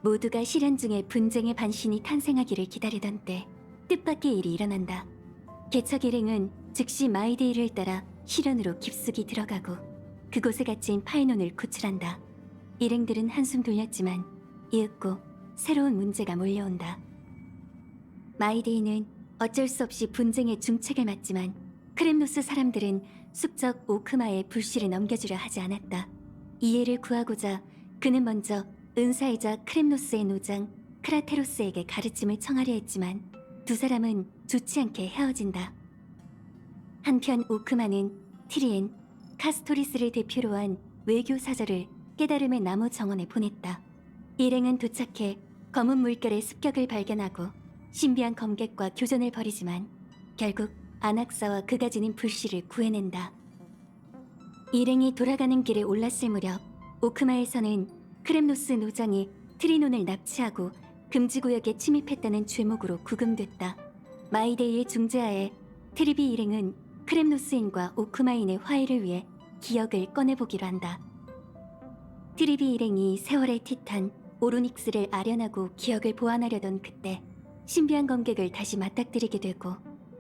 모두가 실현 중에 분쟁의 반신이 탄생하기를 기다리던 때 뜻밖의 일이 일어난다. 개척 일행은 즉시 마이데이를 따라 실현으로 깊숙이 들어가고 그곳에 갇힌 파이논을 구출한다. 일행들은 한숨 돌렸지만 이윽고 새로운 문제가 몰려온다. 마이데이는 어쩔 수 없이 분쟁의 중책을 맡지만 크렘노스 사람들은 숙적 오크마에 불씨를 넘겨주려 하지 않았다. 이해를 구하고자 그는 먼저 은사이자 크렘노스의 노장 크라테로스에게 가르침을 청하려 했지만 두 사람은 좋지 않게 헤어진다. 한편 오크마는 티리엔, 카스토리스를 대표로 한 외교 사절을 깨달음의 나무 정원에 보냈다. 일행은 도착해 검은 물결의 습격을 발견하고 신비한 검객과 교전을 벌이지만 결국 아낙사와 그가 지닌 불씨를 구해낸다. 일행이 돌아가는 길에 올랐을 무렵 오크마에서는 크렘노스 노장이 트리논을 납치하고 금지구역에 침입했다는 죄목으로 구금됐다. 마이데이의 중재하에 트리비 일행은 크렘노스인과 오크마인의 화해를 위해 기억을 꺼내보기로 한다. 트리비 일행이 세월의 티탄 오로닉스를 아련하고 기억을 보완하려던 그때 신비한 검객을 다시 맞닥뜨리게 되고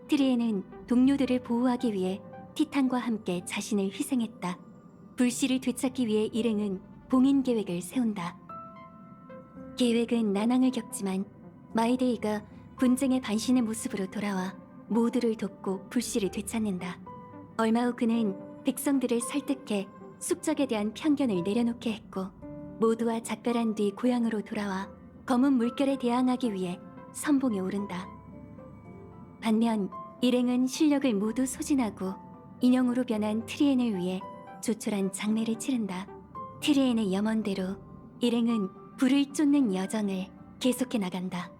트리에는 동료들을 보호하기 위해 티탄과 함께 자신을 희생했다. 불씨를 되찾기 위해 일행은 봉인 계획을 세운다. 계획은 난항을 겪지만 마이데이가 분쟁의 반신의 모습으로 돌아와 모두를 돕고 불씨를 되찾는다. 얼마 후 그는 백성들을 설득해 숙적에 대한 편견을 내려놓게 했고 모두와 작별한 뒤 고향으로 돌아와 검은 물결에 대항하기 위해 선봉에 오른다. 반면 일행은 실력을 모두 소진하고 인형으로 변한 트리엔을 위해 조촐한 장례를 치른다. 트리엔의 염원대로 일행은 불을 쫓는 여정을 계속해 나간다.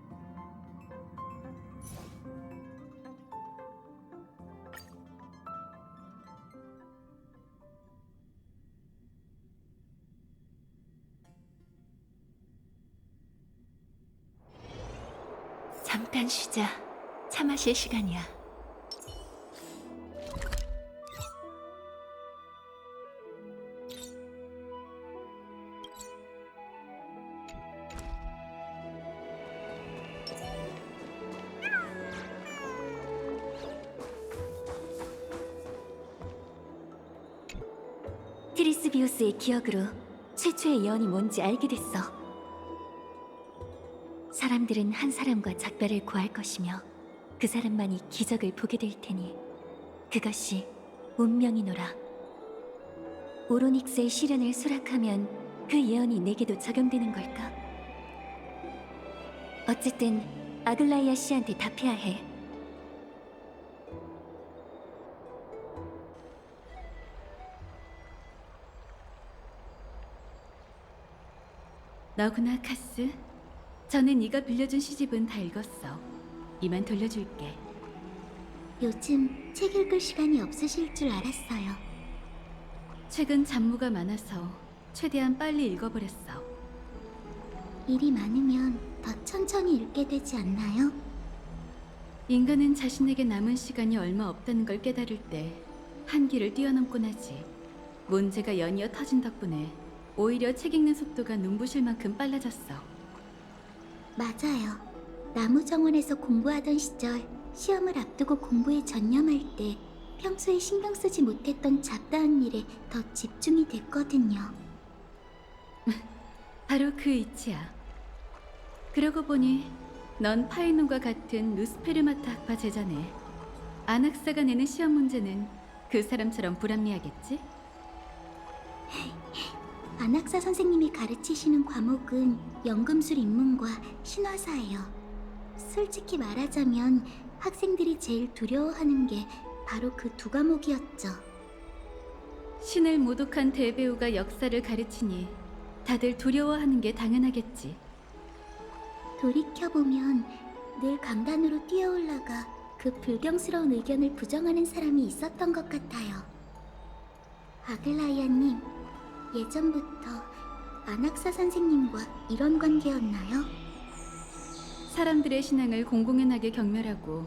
잠깐 쉬자. 차 마실 시간이야. 트리스비우스의 기억으로 최초의 예언이 뭔지 알게 됐어. 사람들은 한 사람과 작별을 구할 것이며 그 사람만이 기적을 보게 될 테니 그것이 운명이노라. 오로닉스의 시련을 수락하면 그 예언이 내게도 적용되는 걸까? 어쨌든 아글라이아 씨한테 답해야 해. 너구나, 카스. 전에 네가 빌려준 시집은 다 읽었어. 이만 돌려줄게. 요즘 책 읽을 시간이 없으실 줄 알았어요. 최근 잡무가 많아서 최대한 빨리 읽어버렸어. 일이 많으면 더 천천히 읽게 되지 않나요? 인간은 자신에게 남은 시간이 얼마 없다는 걸 깨달을 때 한계를 뛰어넘곤 하지. 문제가 연이어 터진 덕분에 오히려 책 읽는 속도가 눈부실 만큼 빨라졌어. 맞아요. 나무정원에서 공부하던 시절 시험을 앞두고 공부에 전념할 때 평소에 신경 쓰지 못했던 잡다한 일에 더 집중이 됐거든요. 바로 그 이치야. 그러고 보니 넌 파이논과 같은 루스페르마타 학파 제자네. 아낙사가 내는 시험 문제는 그 사람처럼 불합리하겠지? 안학사 선생님이 가르치시는 과목은 연금술 입문과 신화사예요. 솔직히 말하자면 학생들이 제일 두려워하는 게 바로 그 두 과목이었죠. 신을 모독한 대배우가 역사를 가르치니 다들 두려워하는 게 당연하겠지. 돌이켜보면 늘 강단으로 뛰어올라가 그 불경스러운 의견을 부정하는 사람이 있었던 것 같아요. 아글라이아님, 예전부터 안학사 선생님과 이런 관계였나요? 사람들의 신앙을 공공연하게 경멸하고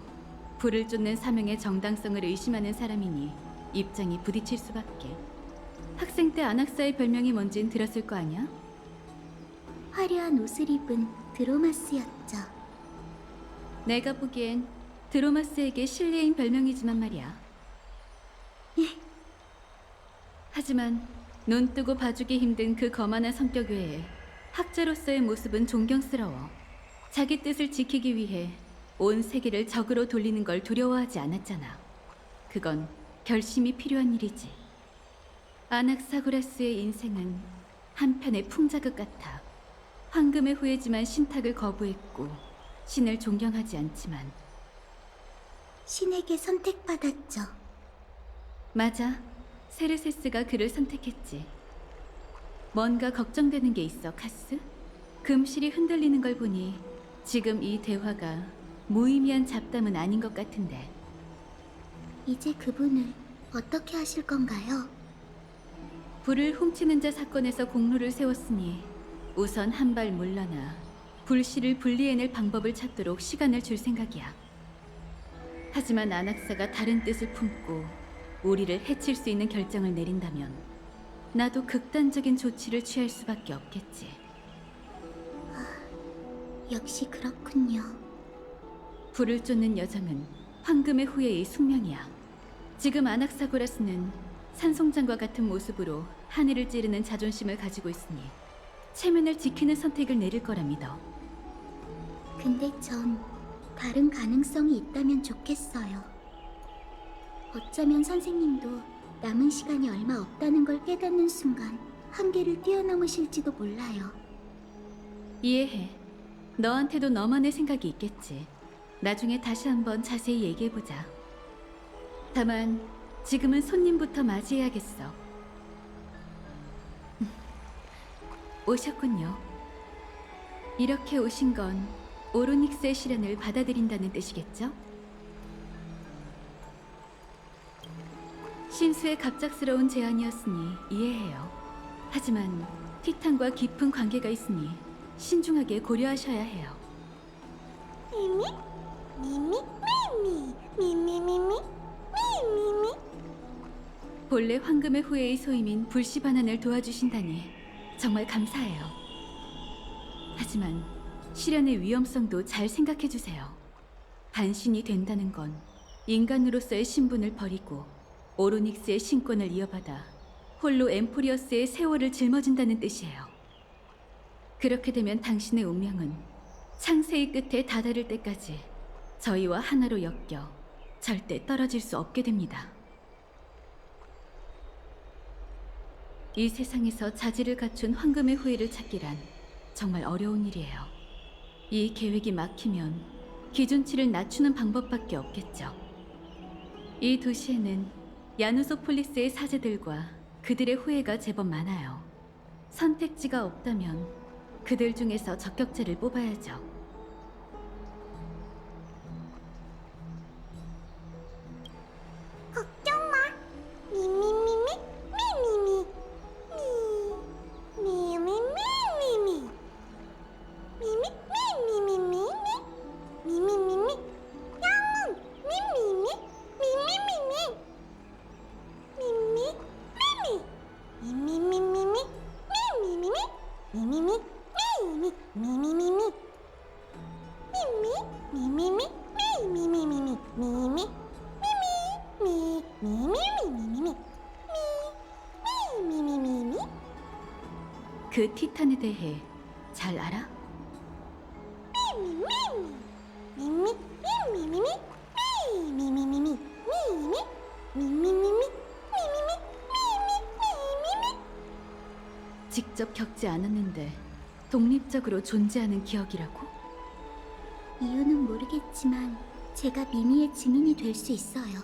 불을 쫓는 사명의 정당성을 의심하는 사람이니 입장이 부딪힐 수밖에. 학생 때 안학사의 별명이 뭔진 들었을 거 아니야? 화려한 옷을 입은 드로마스였죠. 내가 보기엔 드로마스에게 실례인 별명이지만 말이야. 하지만 눈 뜨고 봐주기 힘든 그 거만한 성격 외에 학자로서의 모습은 존경스러워. 자기 뜻을 지키기 위해 온 세계를 적으로 돌리는 걸 두려워하지 않았잖아. 그건 결심이 필요한 일이지. 아낙사고라스의 인생은 한편의 풍자극 같아. 황금의 후예지만 신탁을 거부했고 신을 존경하지 않지만. 신에게 선택받았죠. 맞아. 세르세스가 그를 선택했지. 뭔가 걱정되는 게 있어, 카스? 금실이 흔들리는 걸 보니 지금 이 대화가 무의미한 잡담은 아닌 것 같은데. 이제 그분을 어떻게 하실 건가요? 불을 훔치는 자 사건에서 공로를 세웠으니 우선 한 발 물러나 불씨를 분리해낼 방법을 찾도록 시간을 줄 생각이야. 하지만 안악사가 다른 뜻을 품고 우리를 해칠 수 있는 결정을 내린다면 나도 극단적인 조치를 취할 수밖에 없겠지. 역시 그렇군요. 불을 쫓는 여정은 황금의 후예의 숙명이야. 지금 아낙사고라스는 산송장과 같은 모습으로 하늘을 찌르는 자존심을 가지고 있으니 체면을 지키는 선택을 내릴 거라 믿어. 근데 전 다른 가능성이 있다면 좋겠어요. 어쩌면 선생님도 남은 시간이 얼마 없다는 걸 깨닫는 순간 한계를 뛰어넘으실지도 몰라요. 이해해. 너한테도 너만의 생각이 있겠지. 나중에 다시 한번 자세히 얘기해보자. 다만 지금은 손님부터 맞이해야겠어. 오셨군요. 이렇게 오신 건 오로닉스의 시련을 받아들인다는 뜻이겠죠? 신수의 갑작스러운 제안이었으니 이해해요. 하지만 티탄과 깊은 관계가 있으니 신중하게 고려하셔야 해요. 미미? 미미? 미미? 미미미미? 미미미? 본래 황금의 후예의 소임인 불씨 반환을 도와주신다니 정말 감사해요. 하지만 시련의 위험성도 잘 생각해주세요. 반신이 된다는 건 인간으로서의 신분을 버리고 오로닉스의 신권을 이어받아 홀로 엠포리어스의 세월을 짊어진다는 뜻이에요. 그렇게 되면 당신의 운명은 창세의 끝에 다다를 때까지 저희와 하나로 엮여 절대 떨어질 수 없게 됩니다. 이 세상에서 자질을 갖춘 황금의 후예를 찾기란 정말 어려운 일이에요. 이 계획이 막히면 기준치를 낮추는 방법밖에 없겠죠. 이 도시에는 야누소폴리스의 사제들과 그들의 후예가 제법 많아요. 선택지가 없다면 그들 중에서 적격자를 뽑아야죠. 걱정 마. 미미미미? 미미미? 미미미미미? 미미미미미미? 미미미미? 양문! 미미미? 미미미미? 미미? 미미? 미미미미미? 미미미미? 미미미? 미미? 미미미미? 미미? 미미미? 미미미미미? 미미? 미미미미미미? 미미미미미? 그 티탄에 대해 잘 알아? 직접 겪지 않았는데 독립적으로 존재하는 기억이라고? 이유는 모르겠지만 제가 미미의 증인이 될 수 있어요.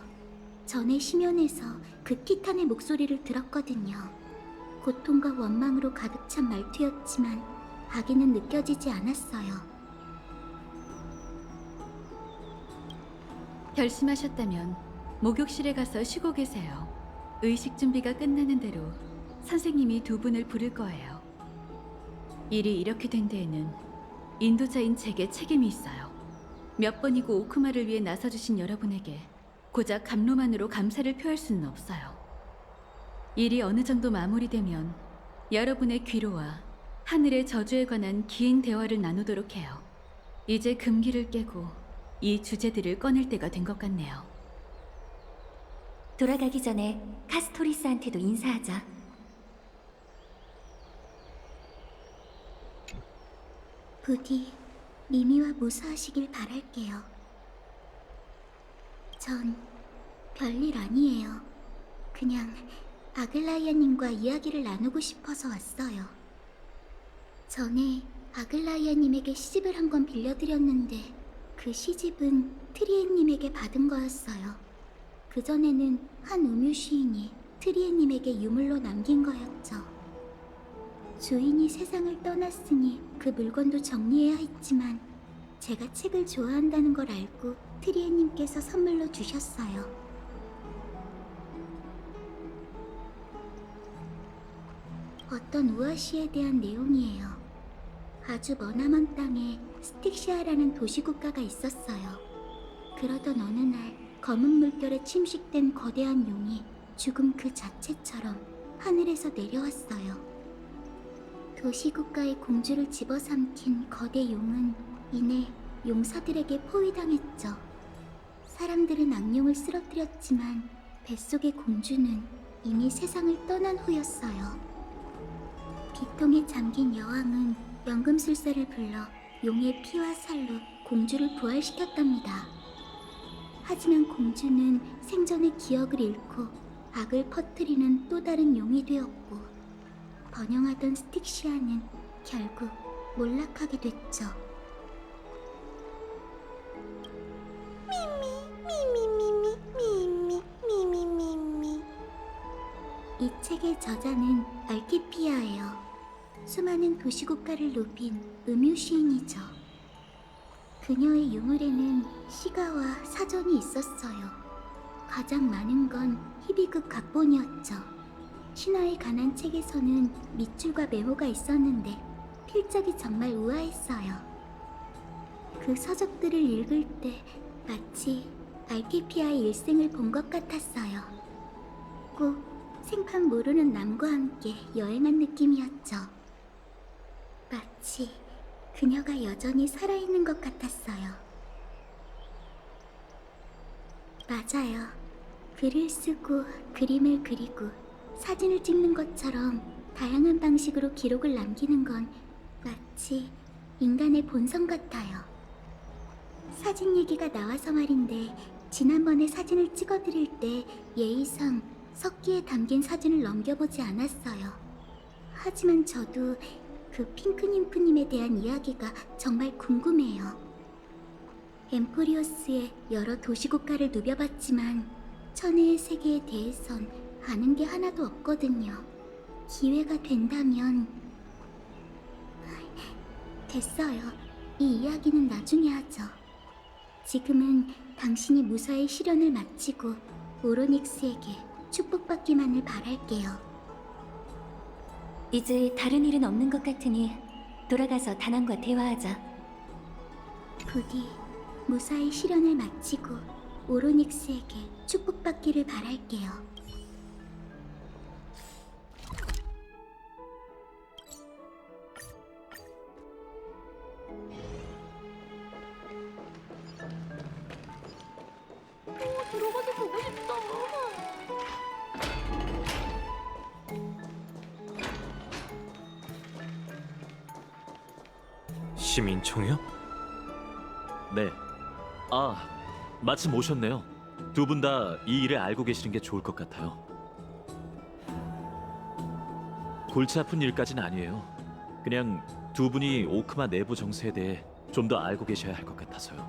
전에 심연에서 그 티탄의 목소리를 들었거든요. 고통과 원망으로 가득 찬 말투였지만 악의는 느껴지지 않았어요. 결심하셨다면 목욕실에 가서 쉬고 계세요. 의식 준비가 끝나는 대로 선생님이 두 분을 부를 거예요. 일이 이렇게 된 데에는 인도자인 제게 책임이 있어요. 몇 번이고 오크마를 위해 나서주신 여러분에게 고작 감로만으로 감사를 표할 수는 없어요. 일이 어느 정도 마무리되면 여러분의 귀로와 하늘의 저주에 관한 긴 대화를 나누도록 해요. 이제 금기를 깨고 이 주제들을 꺼낼 때가 된 것 같네요. 돌아가기 전에 카스토리스한테도 인사하자. 부디 미미와 무사하시길 바랄게요. 전 별일 아니에요. 그냥 아글라이아님과 이야기를 나누고 싶어서 왔어요. 전에 아글라이아님에게 시집을 한 권 빌려드렸는데 그 시집은 트리에님에게 받은 거였어요. 그전에는 한 음유 시인이 트리에님에게 유물로 남긴 거였죠. 주인이 세상을 떠났으니 그 물건도 정리해야 했지만 제가 책을 좋아한다는 걸 알고 트리에님께서 선물로 주셨어요. 어떤 우아시에 대한 내용이에요. 아주 머나먼 땅에 스틱시아라는 도시국가가 있었어요. 그러던 어느 날 검은 물결에 침식된 거대한 용이 죽음 그 자체처럼 하늘에서 내려왔어요. 도시국가의 공주를 집어삼킨 거대 용은 이내 용사들에게 포위당했죠. 사람들은 악령을 쓰러뜨렸지만 뱃속의 공주는 이미 세상을 떠난 후였어요. 비통에 잠긴 여왕은 연금술사를 불러 용의 피와 살로 공주를 부활시켰답니다. 하지만 공주는 생전의 기억을 잃고 악을 퍼뜨리는 또 다른 용이 되었고 번영하던 스틱시아는 결국 몰락하게 됐죠. 이 책의 저자는 알키피아예요. 수많은 도시국가를 높인 음유 시인이죠. 그녀의 유물에는 시가와 사전이 있었어요. 가장 많은 건 히비급 각본이었죠. 신화에 관한 책에서는 밑줄과 메모가 있었는데 필적이 정말 우아했어요. 그 서적들을 읽을 때 마치 알키피아의 일생을 본 것 같았어요. 꼭 생판 모르는 남과 함께 여행한 느낌이었죠. 마치 그녀가 여전히 살아있는 것 같았어요. 맞아요. 글을 쓰고 그림을 그리고 사진을 찍는 것처럼 다양한 방식으로 기록을 남기는 건 마치 인간의 본성 같아요. 사진 얘기가 나와서 말인데 지난번에 사진을 찍어드릴 때 예의상 석기에 담긴 사진을 넘겨보지 않았어요. 하지만 저도 그 핑크님프님에 대한 이야기가 정말 궁금해요. 엠포리오스의 여러 도시국가를 누벼봤지만 천혜의 세계에 대해선 아는 게 하나도 없거든요. 기회가 된다면... 됐어요. 이 이야기는 나중에 하죠. 지금은 당신이 무사히 시련을 마치고 오로닉스에게 축복받기만을 바랄게요. 이제 다른 일은 없는 것 같으니 돌아가서 다낭과 대화하자. 부디 무사히 시련을 마치고 오로닉스에게 축복받기를 바랄게요. 들어가서 보고 싶다. 시민총이요? 네. 아, 마침 오셨네요. 두 분 다 이 일을 알고 계시는 게 좋을 것 같아요. 골치 아픈 일까지는 아니에요. 그냥 두 분이 오크마 내부 정세에 대해 좀 더 알고 계셔야 할 것 같아서요.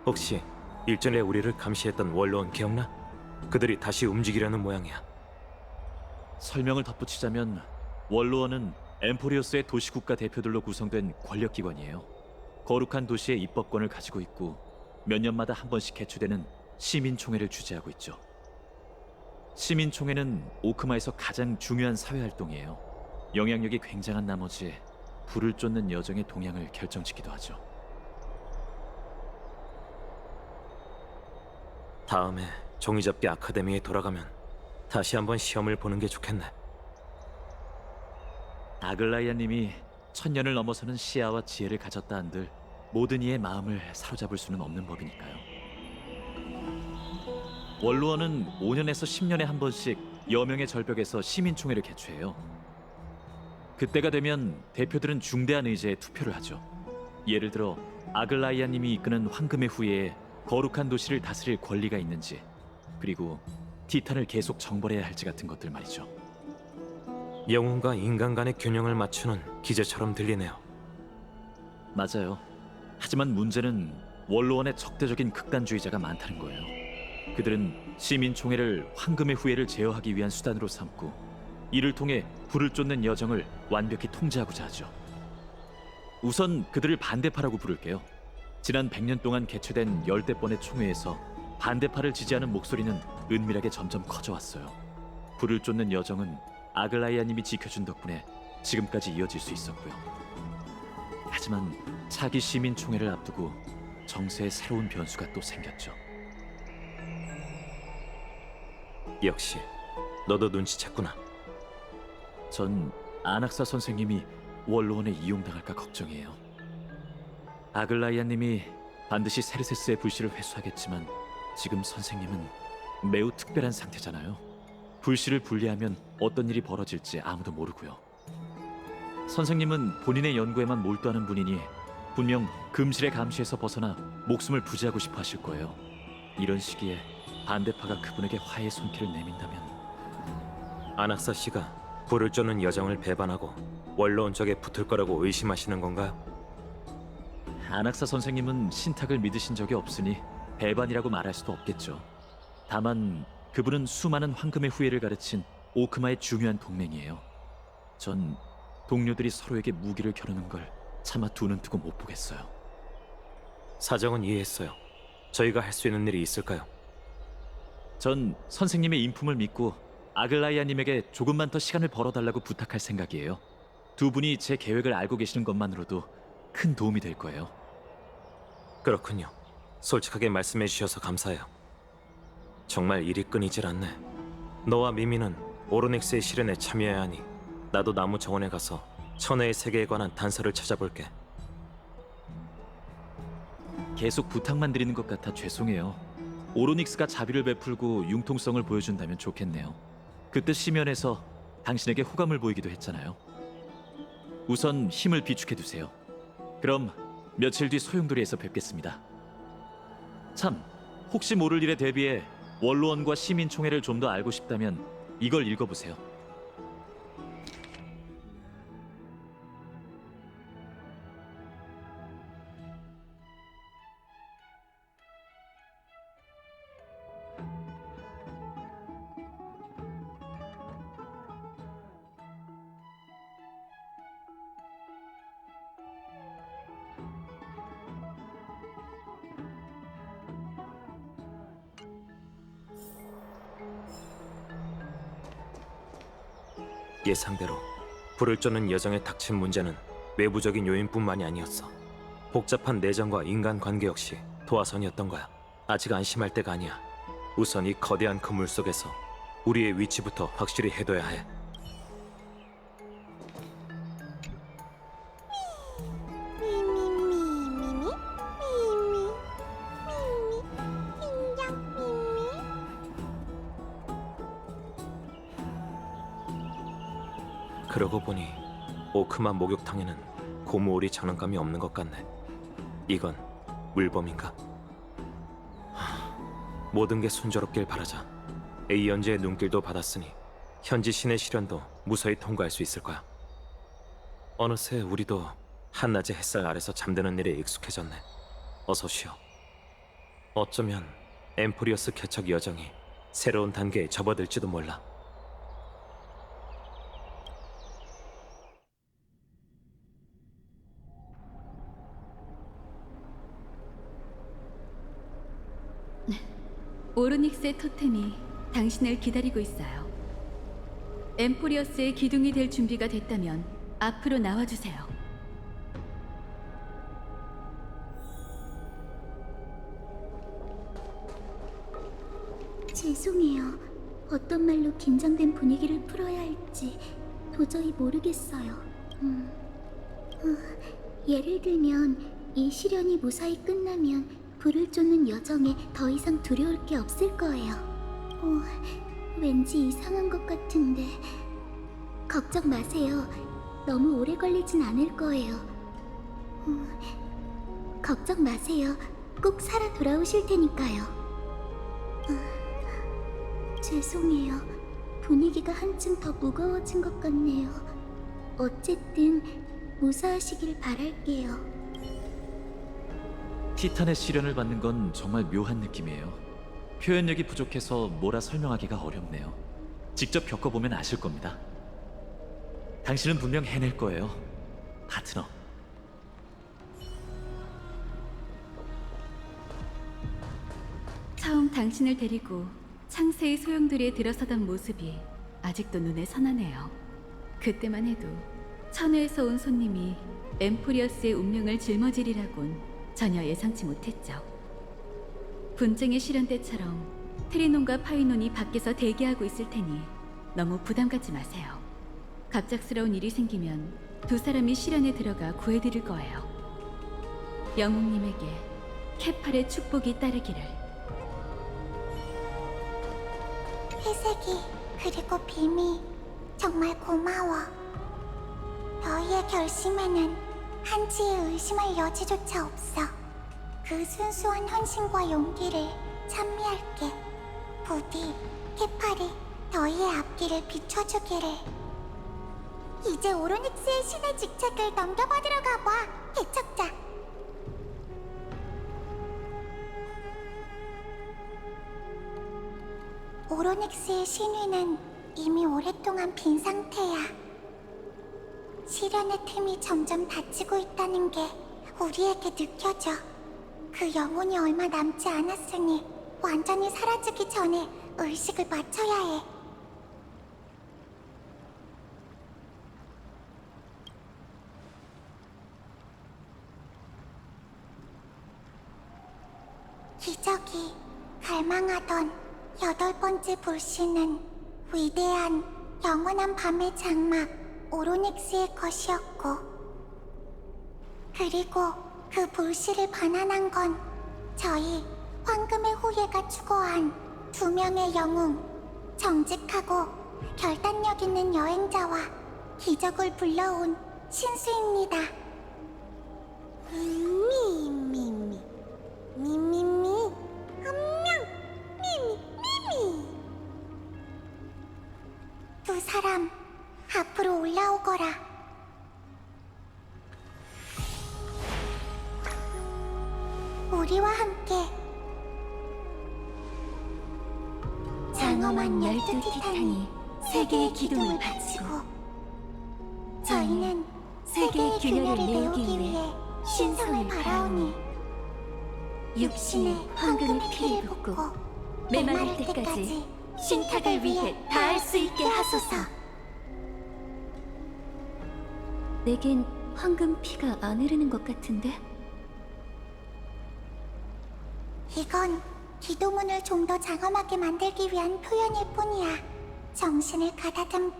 혹시 일전에 우리를 감시했던 원로원 기억나? 그들이 다시 움직이려는 모양이야. 설명을 덧붙이자면 원로원은 엠포리오스의 도시국가 대표들로 구성된 권력기관이에요. 거룩한 도시의 입법권을 가지고 있고 몇 년마다 한 번씩 개최되는 시민총회를 주재하고 있죠. 시민총회는 오크마에서 가장 중요한 사회활동이에요. 영향력이 굉장한 나머지 불을 쫓는 여정의 동향을 결정짓기도 하죠. 다음에 종이접기 아카데미에 돌아가면 다시 한번 시험을 보는 게 좋겠네. 아글라이아님이 천년을 넘어서는 시야와 지혜를 가졌다 한들 모든 이의 마음을 사로잡을 수는 없는 법이니까요. 원로원은 5년에서 10년에 한 번씩 여명의 절벽에서 시민총회를 개최해요. 그때가 되면 대표들은 중대한 의제에 투표를 하죠. 예를 들어 아글라이아님이 이끄는 황금의 후예에 거룩한 도시를 다스릴 권리가 있는지, 그리고 티탄을 계속 정벌해야 할지 같은 것들 말이죠. 영혼과 인간 간의 균형을 맞추는 기제처럼 들리네요. 맞아요. 하지만 문제는 원로원의 적대적인 극단주의자가 많다는 거예요. 그들은 시민총회를 황금의 후예를 제어하기 위한 수단으로 삼고 이를 통해 불을 쫓는 여정을 완벽히 통제하고자 하죠. 우선 그들을 반대파라고 부를게요. 지난 100년 동안 개최된 열대 번의 총회에서 반대파를 지지하는 목소리는 은밀하게 점점 커져왔어요. 불을 쫓는 여정은 아글라이아님이 지켜준 덕분에 지금까지 이어질 수 있었고요. 하지만 차기 시민총회를 앞두고 정세에 새로운 변수가 또 생겼죠. 역시 너도 눈치챘구나. 전 안학사 선생님이 원로원에 이용당할까 걱정이에요. 아글라이아님이 반드시 세르세스의 불씨를 회수하겠지만 지금 선생님은 매우 특별한 상태잖아요. 불씨를 분리하면 어떤 일이 벌어질지 아무도 모르고요. 선생님은 본인의 연구에만 몰두하는 분이니 분명 금실의 감시에서 벗어나 목숨을 부지하고 싶어 하실 거예요. 이런 시기에 반대파가 그분에게 화해의 손길을 내민다면 안학사 씨가 불을 쫓는 여정을 배반하고 원로원 쪽에 붙을 거라고 의심하시는 건가요? 안학사 선생님은 신탁을 믿으신 적이 없으니 배반이라고 말할 수도 없겠죠. 다만 그분은 수많은 황금의 후예를 가르친 오크마의 중요한 동맹이에요. 전 동료들이 서로에게 무기를 겨누는 걸 차마 두 눈 뜨고 못 보겠어요. 사정은 이해했어요. 저희가 할 수 있는 일이 있을까요? 전 선생님의 인품을 믿고 아글라이아님에게 조금만 더 시간을 벌어달라고 부탁할 생각이에요. 두 분이 제 계획을 알고 계시는 것만으로도 큰 도움이 될 거예요. 그렇군요. 솔직하게 말씀해 주셔서 감사해요. 정말 일이 끊이질 않네. 너와 미미는 오로닉스의 실현에 참여해야 하니 나도 나무 정원에 가서 천혜의 세계에 관한 단서를 찾아볼게. 계속 부탁만 드리는 것 같아 죄송해요. 오로닉스가 자비를 베풀고 융통성을 보여준다면 좋겠네요. 그때 시면에서 당신에게 호감을 보이기도 했잖아요. 우선 힘을 비축해두세요. 그럼 며칠 뒤 소용돌이에서 뵙겠습니다. 참, 혹시 모를 일에 대비해 원로원과 시민총회를 좀 더 알고 싶다면 이걸 읽어보세요. 예상대로 불을 쫓는 여정에 닥친 문제는 외부적인 요인뿐만이 아니었어. 복잡한 내정과 인간관계 역시 도화선이었던 거야. 아직 안심할 때가 아니야. 우선 이 거대한 그물 속에서 우리의 위치부터 확실히 해둬야 해. 그러고 보니 오크마 목욕탕에는 고무오리 장난감이 없는 것 같네. 이건 물범인가? 모든 게 순조롭길 바라자. A연지의 눈길도 받았으니 현지 신의 시련도 무사히 통과할 수 있을 거야. 어느새 우리도 한낮의 햇살 아래서 잠드는 일에 익숙해졌네. 어서 쉬어. 어쩌면 엠포리어스 개척 여정이 새로운 단계에 접어들지도 몰라. 오르닉스의 토템이 당신을 기다리고 있어요. 엠포리어스의 기둥이 될 준비가 됐다면 앞으로 나와주세요. 죄송해요. 어떤 말로 긴장된 분위기를 풀어야 할지 도저히 모르겠어요. 예를 들면 이 시련이 무사히 끝나면 불을 쫓는 여정에 더 이상 두려울 게 없을 거예요. 왠지 이상한 것 같은데 걱정 마세요. 너무 오래 걸리진 않을 거예요. 걱정 마세요. 꼭 살아 돌아오실 테니까요. 죄송해요. 분위기가 한층 더 무거워진 것 같네요. 어쨌든 무사하시길 바랄게요. 티탄의 시련을 받는 건 정말 묘한 느낌이에요. 표현력이 부족해서 뭐라 설명하기가 어렵네요. 직접 겪어보면 아실 겁니다. 당신은 분명 해낼 거예요, 파트너. 처음 당신을 데리고 창세의 소용돌이에 들어서던 모습이 아직도 눈에 선하네요. 그때만 해도 천회에서 온 손님이 엠포리어스의 운명을 짊어지리라곤 전혀 예상치 못했죠. 분쟁의 시련 때처럼 트리논과 파이논이 밖에서 대기하고 있을 테니 너무 부담 갖지 마세요. 갑작스러운 일이 생기면 두 사람이 시련에 들어가 구해드릴 거예요. 영웅님에게 케팔의 축복이 따르기를. 회색이 그리고 빔이 정말 고마워. 너희의 결심에는 한치의 의심할 여지조차 없어. 그 순수한 헌신과 용기를 찬미할게. 부디 케팔이 너희의 앞길을 비춰주기를. 이제 오로닉스의 신의 직책을 넘겨받으러 가봐, 개척자. 오로닉스의 신위는 이미 오랫동안 빈 상태야. 시련의 틈이 점점 닫히고 있다는 게 우리에게 느껴져. 그 영혼이 얼마 남지 않았으니 완전히 사라지기 전에 의식을 맞춰야 해. 기적이 갈망하던 8번째 불씨는 위대한 영원한 밤의 장막 오로닉스의 것이었고, 그리고 그 불씨를 반환한 건 저희 황금의 후예가 추구한 2명의 영웅, 정직하고 결단력 있는 여행자와 기적을 불러온 신수입니다. 미미미 미미미 한명 미미미미. 두 사람 앞으로 올라오거라. 우리와 함께 장엄한 12티탄이 세계의 기둥을 바치고, 저희는 세계의 균열을 메우기 위해 신성을 바라오니 육신의 황금의 피를 붓고 메마를 때까지 신탁을 위해 다할 수 있게 하소서. 내겐 황금 피가 안 흐르는 것 같은데? 이건 기도문을 좀 더 장엄하게 만들기 위한 표현일 뿐이야. 정신을 가다듬고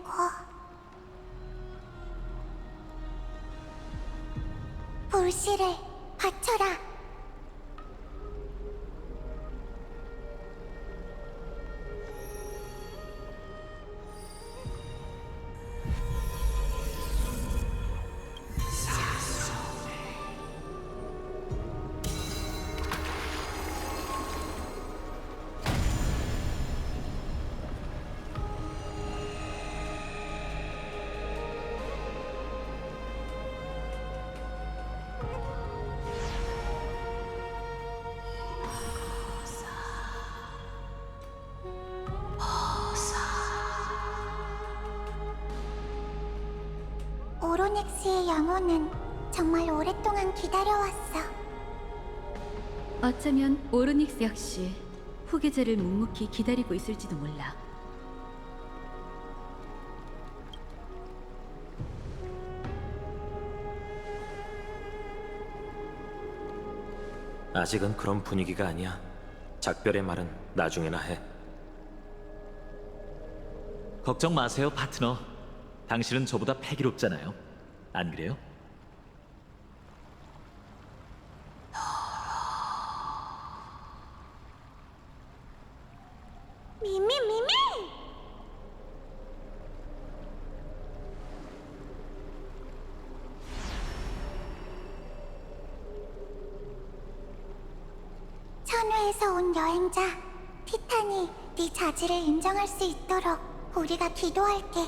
불씨를 바쳐라. 오로닉스의 영혼은 정말 오랫동안 기다려왔어. 어쩌면 오로닉스 역시 후계자를 묵묵히 기다리고 있을지도 몰라. 아직은 그런 분위기가 아니야. 작별의 말은 나중에나 해. 걱정 마세요, 파트너. 당신은 저보다 패기롭잖아요. 안 그래요? 미미미미! 천우에서 온 여행자 티탄이 네 자질을 인정할 수 있도록 우리가 기도할게.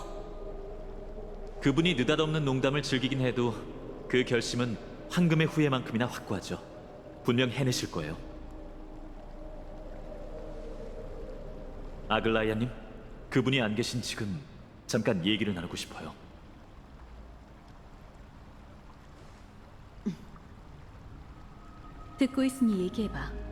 그분이 느닷없는 농담을 즐기긴 해도 그 결심은 황금의 후예만큼이나 확고하죠. 분명 해내실 거예요. 아글라이아님, 그분이 안 계신 지금 잠깐 얘기를 나누고 싶어요. 듣고 있으니 얘기해봐.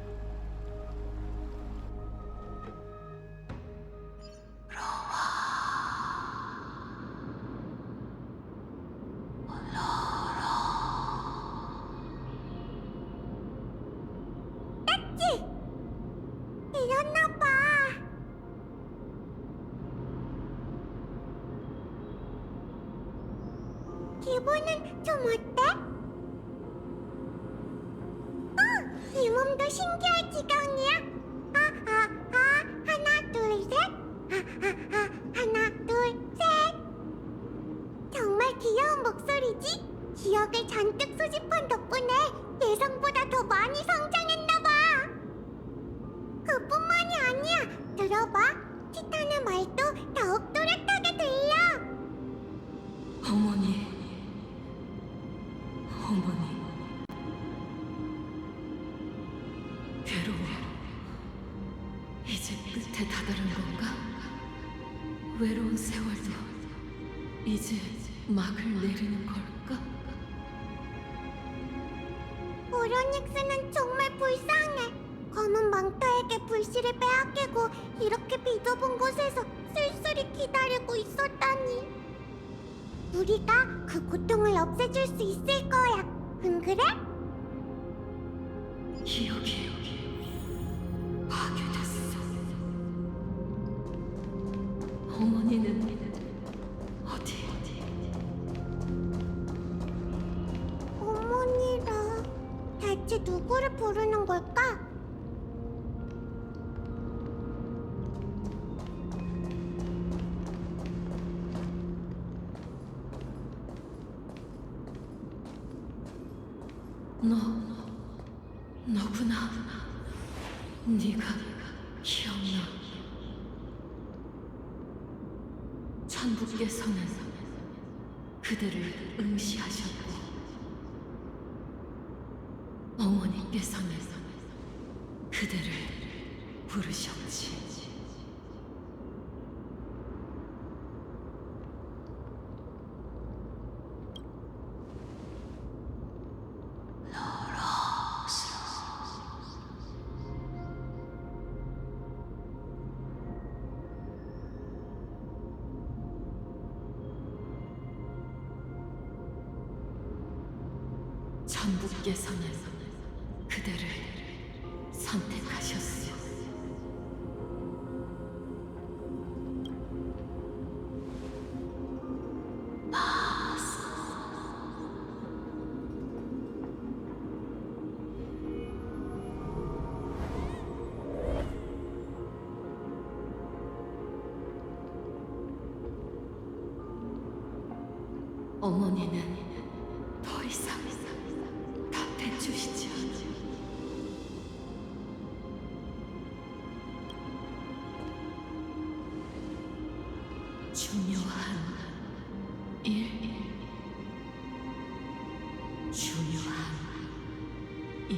이랬나봐. 기분은 좀 어때? 이 몸도 신기할 지경이야. 하나 둘 셋. 하나 둘 셋. 정말 귀여운 목소리지? 기억을 잔뜩 수집한 덕분에 예상보다 더 많이 성장했나봐. 그뿐만이 아니야. 들어봐. 티탄의 말도 더욱 또렷하게 들려. 어머니. 괴로워. 이제 끝에 다다른 건가? 외로운 세월도 이제 막을 내리는 걸까? 오로닉스는 정말 불쌍해. 검은 망토에게 불씨를 빼앗기고 이렇게 비좁은 곳에서 쓸쓸히 기다리고 있었다니. 우리가 그 고통을 없애줄 수 있을 거야. 안 그래? 기억이 파괴됐어. 어머니는 어디? 어머니라. 대체 누구를 부르는 걸까? 너구나. 네가 기억나. 천부께서는 그대를 응시하셨고 어머니께서는 그대를 부르셨지. 천부께서는 그대를 선택하셨어. 어머니는 더 이상 곁에 주시지 않아. 중요한 일, 중요한 일.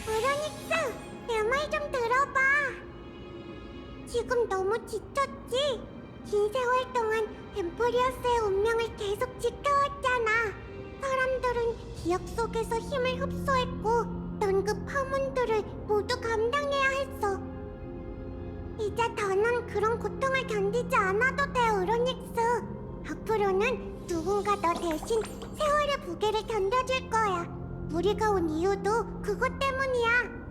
오로닉스, 내 말 좀 들어봐. 지금 너무 지쳤지? 긴 세월 동안 엠포리어스의 운명을 계속 지켜왔잖아. 사람들은 기억 속에서 힘을 흡수했고 넌 그 파문들을 모두 감당해야 했어. 이제 더는 그런 고통을 견디지 않아도 돼, 오로닉스. 앞으로는 누군가 너 대신 세월의 무게를 견뎌줄 거야. 우리가 온 이유도 그것 때문이야.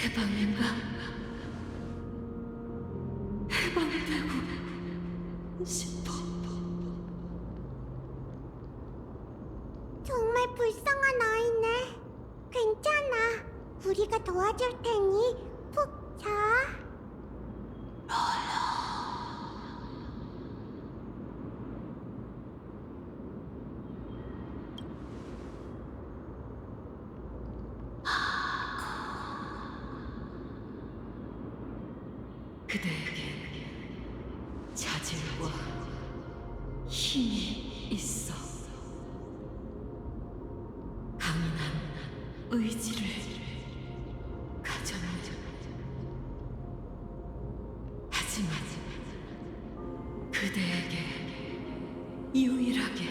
해방인가? 해방되고 싶어. 정말 불쌍한 아이네. 괜찮아. 우리가 도와줄 테니 푹 자. 그대에게 자질과 힘이 있어. 강인한 의지를 가졌는지. 하지만 그대에게 유일하게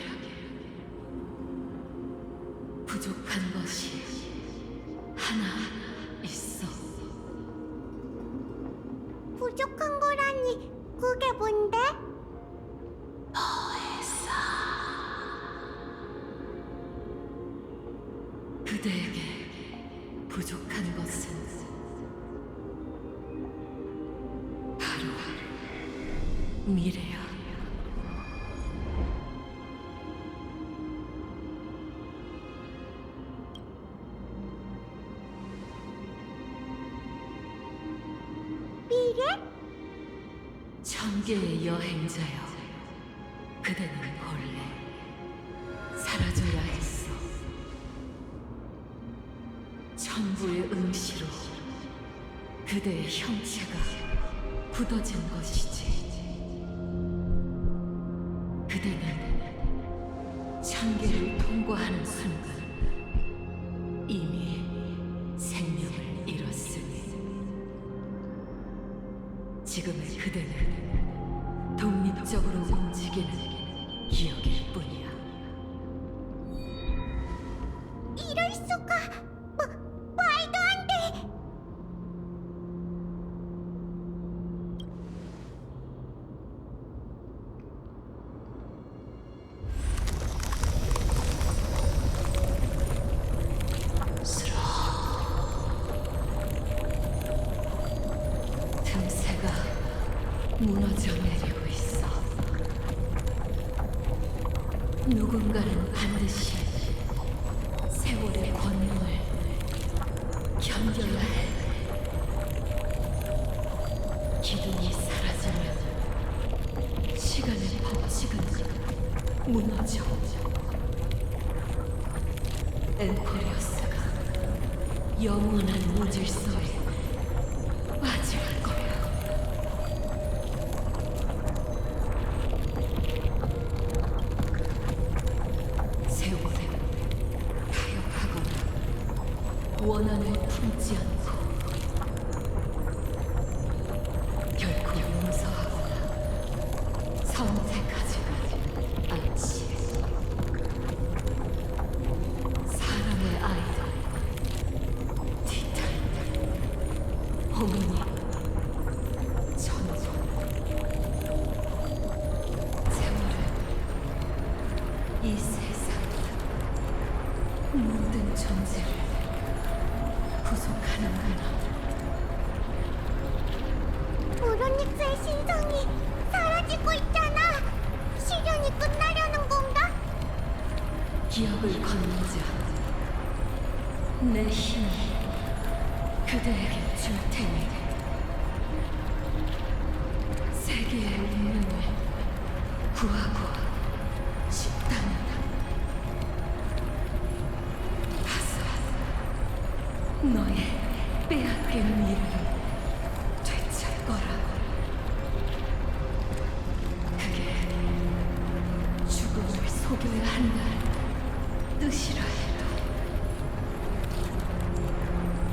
부족한 것이 하나 있어. 부족한 거라니 그게 뭔데? 그대에게 부족한 것은 바로 미래야. 미래? 천계의 여행자여, 그대는 본래 사라져야 했어. 천부의 응시로 그대의 형체가 굳어진 것이지. 그대는 천계를 통과하는 순간 이미 생명을 잃었으니 지금의 그대는 독립적으로 움직이는 기억일 뿐이야. 이럴 수가. 말도 안 돼. 틈새가 무너져 내리고 있어. 누군가는 반드시 세월의 권능을 견뎌야 해. 기둥이 사라지면 시간의 법칙은 무너져. 엠코리어스가 영원한 무질서에 빠질 거야. 세월에 타협하거나 원한을 품지 않고 결코 용서하거나 선택하지 않지. 사람의 아이들, 티탄, 호미니, 천조. 세월은 이 세상 모든 존재를 구속하는구나. 브로닉스의 신성이 사라지고 있잖아. 시련이 끝나려는 건가? 기억을 건너자. 내 힘을 그대에게 줄 테니 세계의 운명을 구하고 싶다면 가서 너의 빼앗긴 미래를 되찾거라. 그게 죽음을 속여야 한다는 뜻이라 해도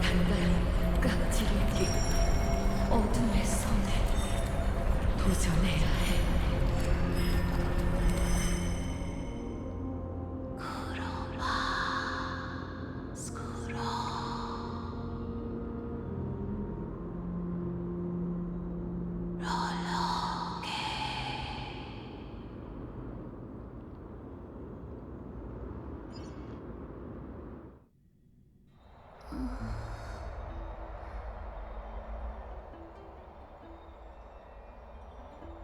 단단히 깍지를 낀 어둠의 섬에 도전해야 해.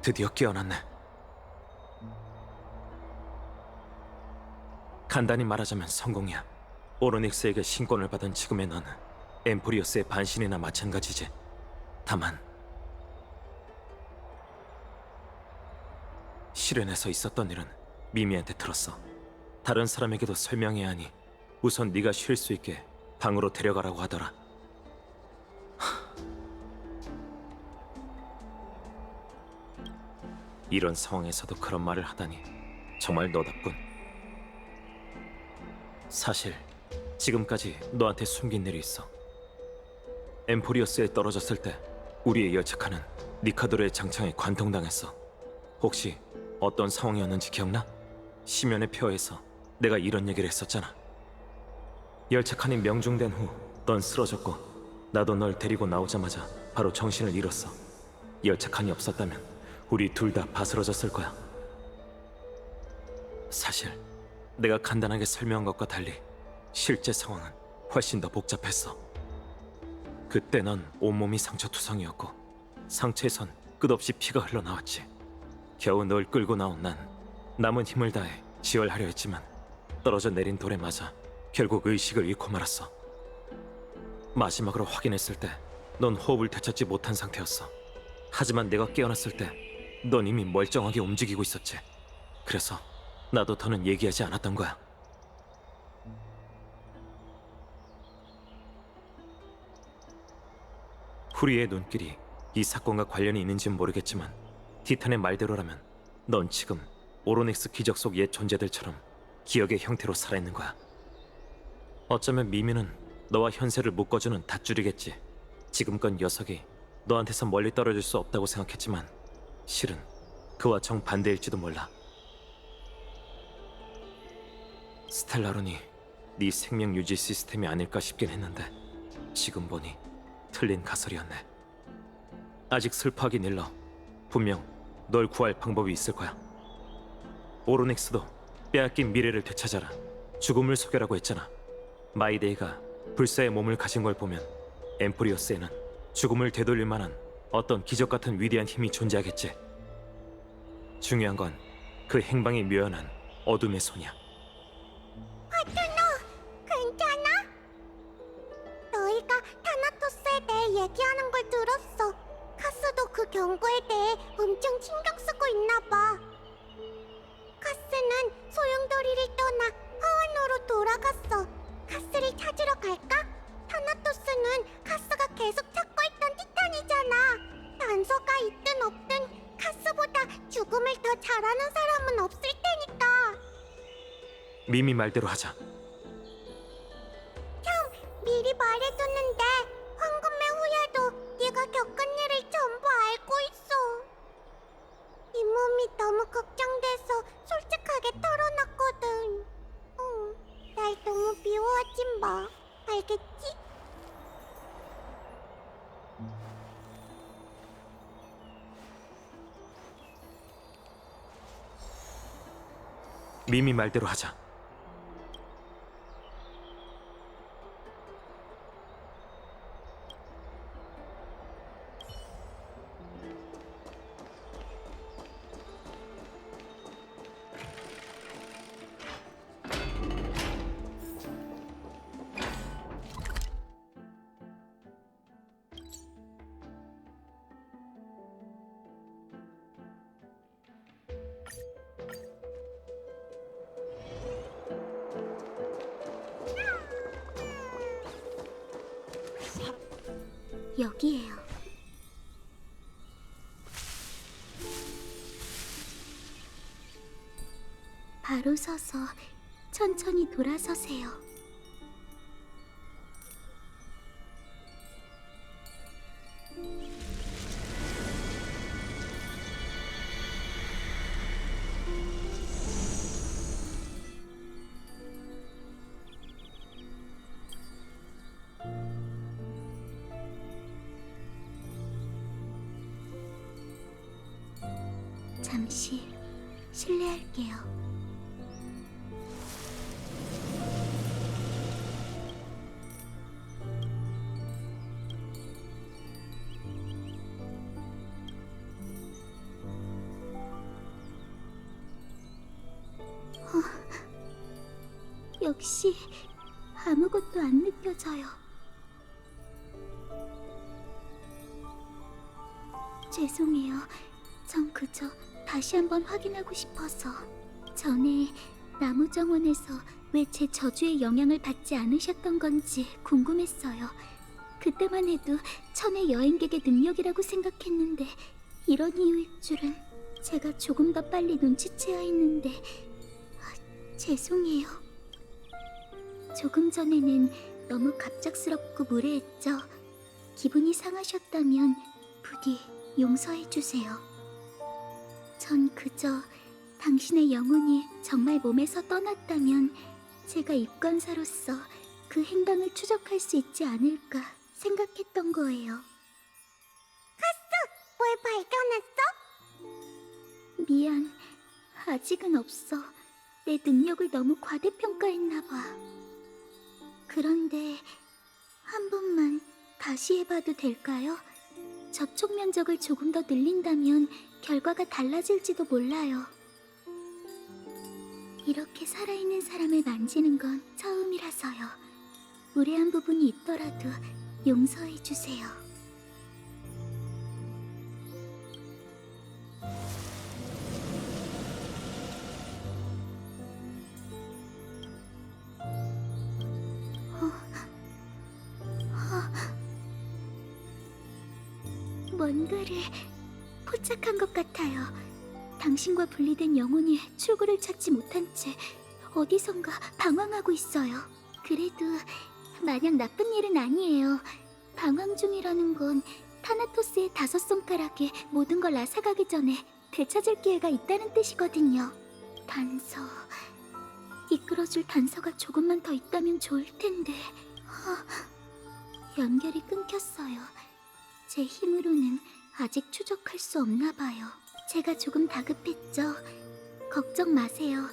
드디어 깨어났네. 간단히 말하자면 성공이야. 오로닉스에게 신권을 받은 지금의 너는 엠포리어스의 반신이나 마찬가지지. 다만 실현에서 있었던 일은 미미한테 들었어. 다른 사람에게도 설명해야 하니 우선 네가 쉴 수 있게 방으로 데려가라고 하더라. 이런 상황에서도 그런 말을 하다니 정말 너답군. 사실 지금까지 너한테 숨긴 일이 있어. 엠포리어스에 떨어졌을 때 우리의 열차칸은 니카도르의 장창에 관통당했어. 혹시 어떤 상황이었는지 기억나? 시면의 표에서 내가 이런 얘기를 했었잖아. 열차칸이 명중된 후 넌 쓰러졌고 나도 널 데리고 나오자마자 바로 정신을 잃었어. 열차칸이 없었다면 우리 둘 다 바스러졌을 거야. 사실 내가 간단하게 설명한 것과 달리 실제 상황은 훨씬 더 복잡했어. 그때 넌 온몸이 상처투성이었고 상처에선 끝없이 피가 흘러나왔지. 겨우 널 끌고 나온 난 남은 힘을 다해 지혈하려 했지만 떨어져 내린 돌에 맞아 결국 의식을 잃고 말았어. 마지막으로 확인했을 때 넌 호흡을 되찾지 못한 상태였어. 하지만 내가 깨어났을 때 넌 이미 멀쩡하게 움직이고 있었지. 그래서 나도 더는 얘기하지 않았던 거야. 후리의 눈길이 이 사건과 관련이 있는지는 모르겠지만 티탄의 말대로라면 넌 지금 오로닉스 기적 속 옛 존재들처럼 기억의 형태로 살아있는 거야. 어쩌면 미미는 너와 현세를 묶어주는 닷줄이겠지. 지금껏 녀석이 너한테서 멀리 떨어질 수 없다고 생각했지만 실은 그와 정반대일지도 몰라. 스텔라론이 네 생명 유지 시스템이 아닐까 싶긴 했는데 지금 보니 틀린 가설이었네. 아직 슬퍼하긴 일러. 분명 널 구할 방법이 있을 거야. 오로닉스도 빼앗긴 미래를 되찾아라, 죽음을 속여라고 했잖아. 마이데이가 불사의 몸을 가진 걸 보면 엠포리어스에는 죽음을 되돌릴 만한 어떤 기적 같은 위대한 힘이 존재하겠지. 중요한 건 그 행방이 묘연한 어둠의 손이야. 괜찮아? 너희가 타나토스에 대해 얘기하는 걸 들었어. 카스도 그 경고에 대해 엄청 신경 쓰고 있나 봐. 카스는 소용돌이를 떠나 화원으로 돌아갔어. 카스를 찾으러 갈까? 타나토스는 카스가 계속 찾고 있던 티탄이잖아. 단서가 있든 없든 카스보다 죽음을 더 잘하는 사람은 없을 테니까. 미미 말대로 하자. 미리 말해뒀는데 황금의 후예도 네가 겪은 일을 전부 알고 있어. 네 몸이 너무 걱정돼서 솔직하게 털어놨거든. 날 너무 미워하지 마. 알겠지? 미미 말대로 하자. 여기에요. 바로 서서 천천히 돌아서세요. 잠시 실례할게요. 역시 아무것도 안 느껴져요. 죄송해요. 전 그저 다시 한번 확인하고 싶어서. 전에 나무정원에서 왜 제 저주의 영향을 받지 않으셨던 건지 궁금했어요. 그때만 해도 천의 여행객의 능력이라고 생각했는데 이런 이유일 줄은. 제가 조금 더 빨리 눈치채야 했는데 죄송해요. 조금 전에는 너무 갑작스럽고 무례했죠. 기분이 상하셨다면 부디 용서해주세요. 전 그저 당신의 영혼이 정말 몸에서 떠났다면 제가 입관사로서 그 행방을 추적할 수 있지 않을까 생각했던 거예요. 뭘 발견했어? 미안, 아직은 없어. 내 능력을 너무 과대평가했나 봐. 그런데 한 번만 다시 해봐도 될까요? 접촉 면적을 조금 더 늘린다면 결과가 달라질지도 몰라요. 이렇게 살아있는 사람을 만지는 건 처음이라서요. 무례한 부분이 있더라도 용서해주세요. 뭔가를 포착한 것 같아요. 당신과 분리된 영혼이 출구를 찾지 못한 채 어디선가 방황하고 있어요. 그래도 마냥 나쁜 일은 아니에요. 방황 중이라는 건 타나토스의 5손가락에 모든 걸 앗아가기 전에 되찾을 기회가 있다는 뜻이거든요. 단서... 이끌어줄 단서가 조금만 더 있다면 좋을 텐데... 연결이 끊겼어요. 제 힘으로는 아직 추적할 수 없나 봐요. 제가 조금 다급했죠. 걱정 마세요.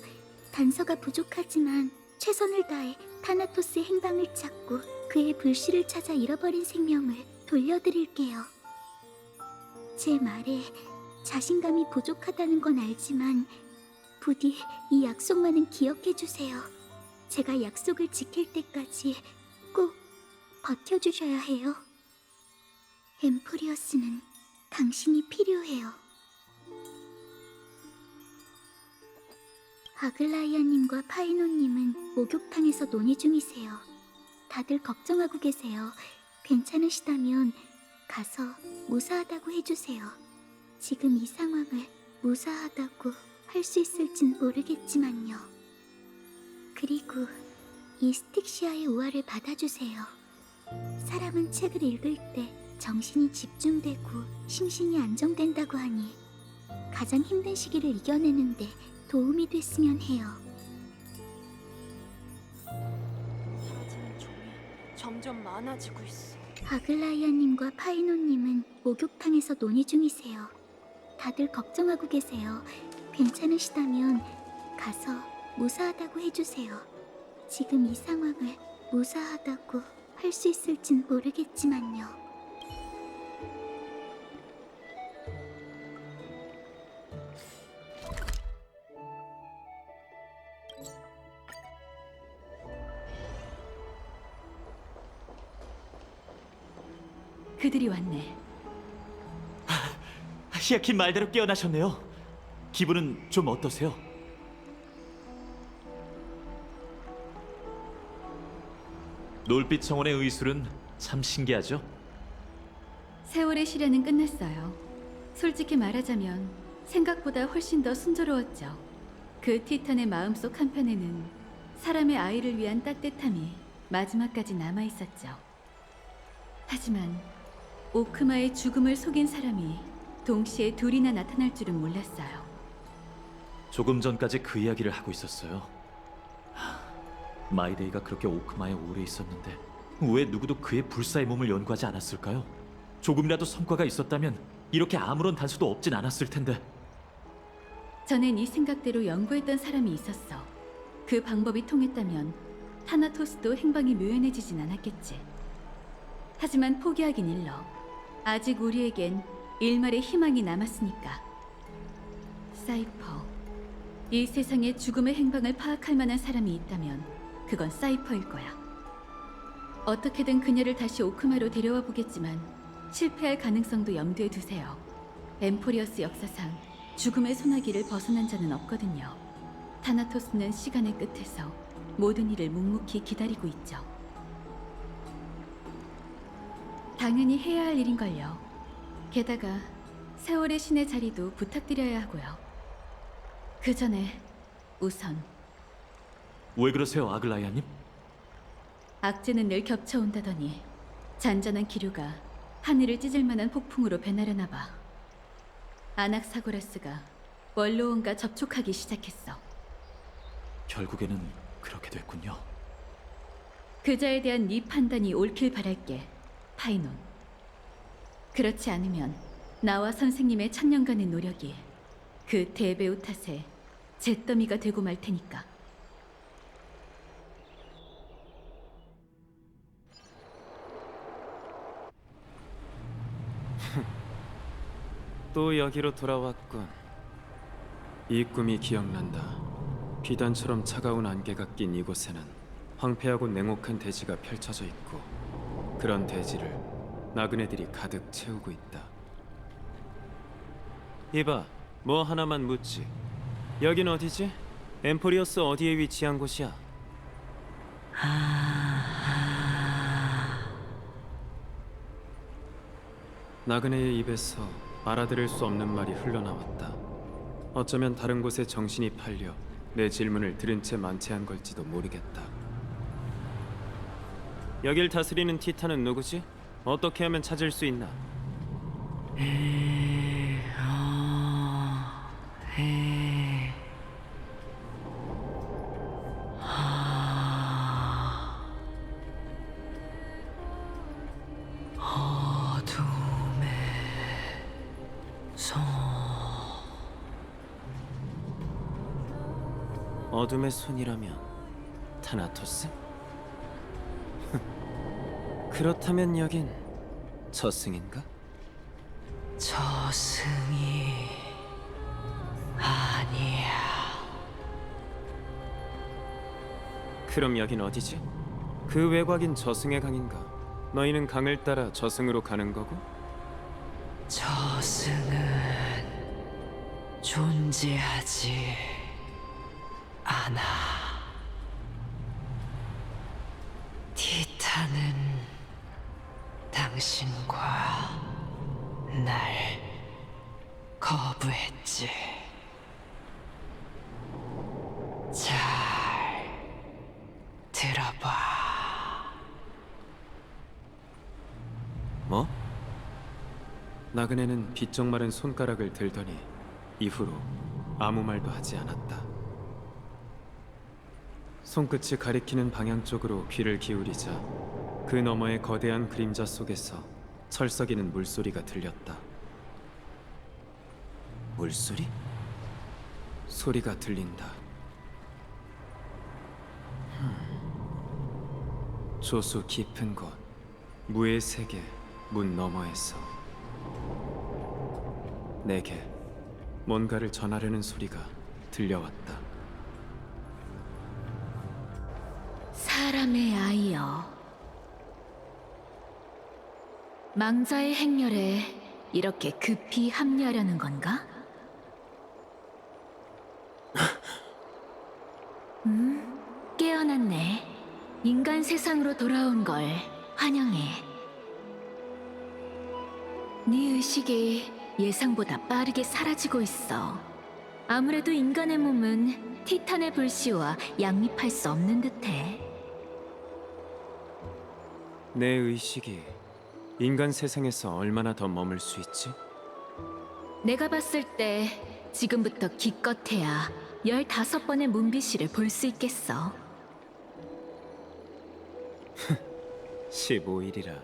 단서가 부족하지만 최선을 다해 타나토스의 행방을 찾고 그의 불씨를 찾아 잃어버린 생명을 돌려드릴게요. 제 말에 자신감이 부족하다는 건 알지만 부디 이 약속만은 기억해주세요. 제가 약속을 지킬 때까지 꼭 버텨주셔야 해요. 엠프리어스는 당신이 필요해요. 아글라이아님과 파이노님은 목욕탕에서 논의 중이세요. 다들 걱정하고 계세요. 괜찮으시다면 가서 무사하다고 해주세요. 지금 이 상황을 무사하다고 할 수 있을진 모르겠지만요. 그리고 이 스틱시아의 우화를 받아주세요. 사람은 책을 읽을 때 정신이 집중되고 심신이 안정된다고 하니 가장 힘든 시기를 이겨내는데 도움이 됐으면 해요. 사라지는 종이 점점 많아지고 있어. 아글라이아님과 파이노님은 목욕탕에서 논의 중이세요. 다들 걱정하고 계세요. 괜찮으시다면 가서 무사하다고 해주세요. 지금 이 상황을 무사하다고 할 수 있을진 모르겠지만요. 그들이 왔네. 히아킨 말대로 깨어나셨네요. 기분은 좀 어떠세요? 놀빛 정원의 의술은 참 신기하죠? 세월의 시련은 끝났어요. 솔직히 말하자면 생각보다 훨씬 더 순조로웠죠. 그 티탄의 마음속 한편에는 사람의 아이를 위한 따뜻함이 마지막까지 남아있었죠. 하지만 오크마의 죽음을 속인 사람이 동시에 둘이나 나타날 줄은 몰랐어요. 조금 전까지 그 이야기를 하고 있었어요. 마이데이가 그렇게 오크마에 오래 있었는데 왜 누구도 그의 불사의 몸을 연구하지 않았을까요? 조금이라도 성과가 있었다면 이렇게 아무런 단서도 없진 않았을 텐데. 전엔 이 생각대로 연구했던 사람이 있었어. 그 방법이 통했다면 타나토스도 행방이 묘연해지진 않았겠지. 하지만 포기하긴 일러. 아직 우리에겐 일말의 희망이 남았으니까. 사이퍼, 이 세상에 죽음의 행방을 파악할 만한 사람이 있다면 그건 사이퍼일 거야. 어떻게든 그녀를 다시 오크마로 데려와 보겠지만 실패할 가능성도 염두에 두세요. 엠포리어스 역사상 죽음의 소나기를 벗어난 자는 없거든요. 타나토스는 시간의 끝에서 모든 일을 묵묵히 기다리고 있죠. 당연히 해야 할 일인걸요. 게다가 세월의 신의 자리도 부탁드려야 하고요. 그 전에 우선 왜 그러세요, 아글라이아님? 악재는 늘 겹쳐온다더니 잔잔한 기류가 하늘을 찢을 만한 폭풍으로 변하려나 봐. 아낙사고라스가 원로원과 접촉하기 시작했어. 결국에는 그렇게 됐군요. 그자에 대한 네 판단이 옳길 바랄게, 파이논. 그렇지 않으면 나와 선생님의 천년간의 노력이 그 대배우 탓에 잿더미가 되고 말 테니까. 또 여기로 돌아왔군. 이 꿈이 기억난다. 비단처럼 차가운 안개가 낀 이곳에는 황폐하고 냉혹한 대지가 펼쳐져 있고 그런 대지를 나그네들이 가득 채우고 있다. 이봐, 뭐 하나만 묻지. 여긴 어디지? 엠포리어스 어디에 위치한 곳이야? 나그네의 입에서 알아들을 수 없는 말이 흘러나왔다. 어쩌면 다른 곳에 정신이 팔려 내 질문을 들은 채 만체한 걸지도 모르겠다. 여길 다스리는 티탄은 누구지? 어떻게 하면 찾을 수 있나? 어둠의 손이라면 타나토스? 그렇다면 여긴 저승인가? 저승이 아니야. 그럼 여긴 어디지? 그 외곽인 저승의 강인가? 너희는 강을 따라 저승으로 가는 거고? 저승은 존재하지 않아. 티탄은 당신과 날 거부했지. 잘 들어봐. 뭐? 나그네는 비쩍 마른 손가락을 들더니 이후로 아무 말도 하지 않았다. 손끝이 가리키는 방향 쪽으로 귀를 기울이자 그 너머의 거대한 그림자 속에서 철썩이는 물소리가 들렸다. 물소리? 소리가 들린다. 조수 깊은 곳, 무의 세계 문 너머에서 내게 뭔가를 전하려는 소리가 들려왔다. 사람의 아이여, 망자의 행렬에 이렇게 급히 합류하려는 건가? 깨어났네. 인간 세상으로 돌아온 걸 환영해. 네 의식이 예상보다 빠르게 사라지고 있어. 아무래도 인간의 몸은 티탄의 불씨와 양립할 수 없는 듯해. 내 의식이 인간 세상에서 얼마나 더 머물 수 있지? 내가 봤을 때 지금부터 기껏해야 15번의 문비시를 볼 수 있겠어. 15일이라.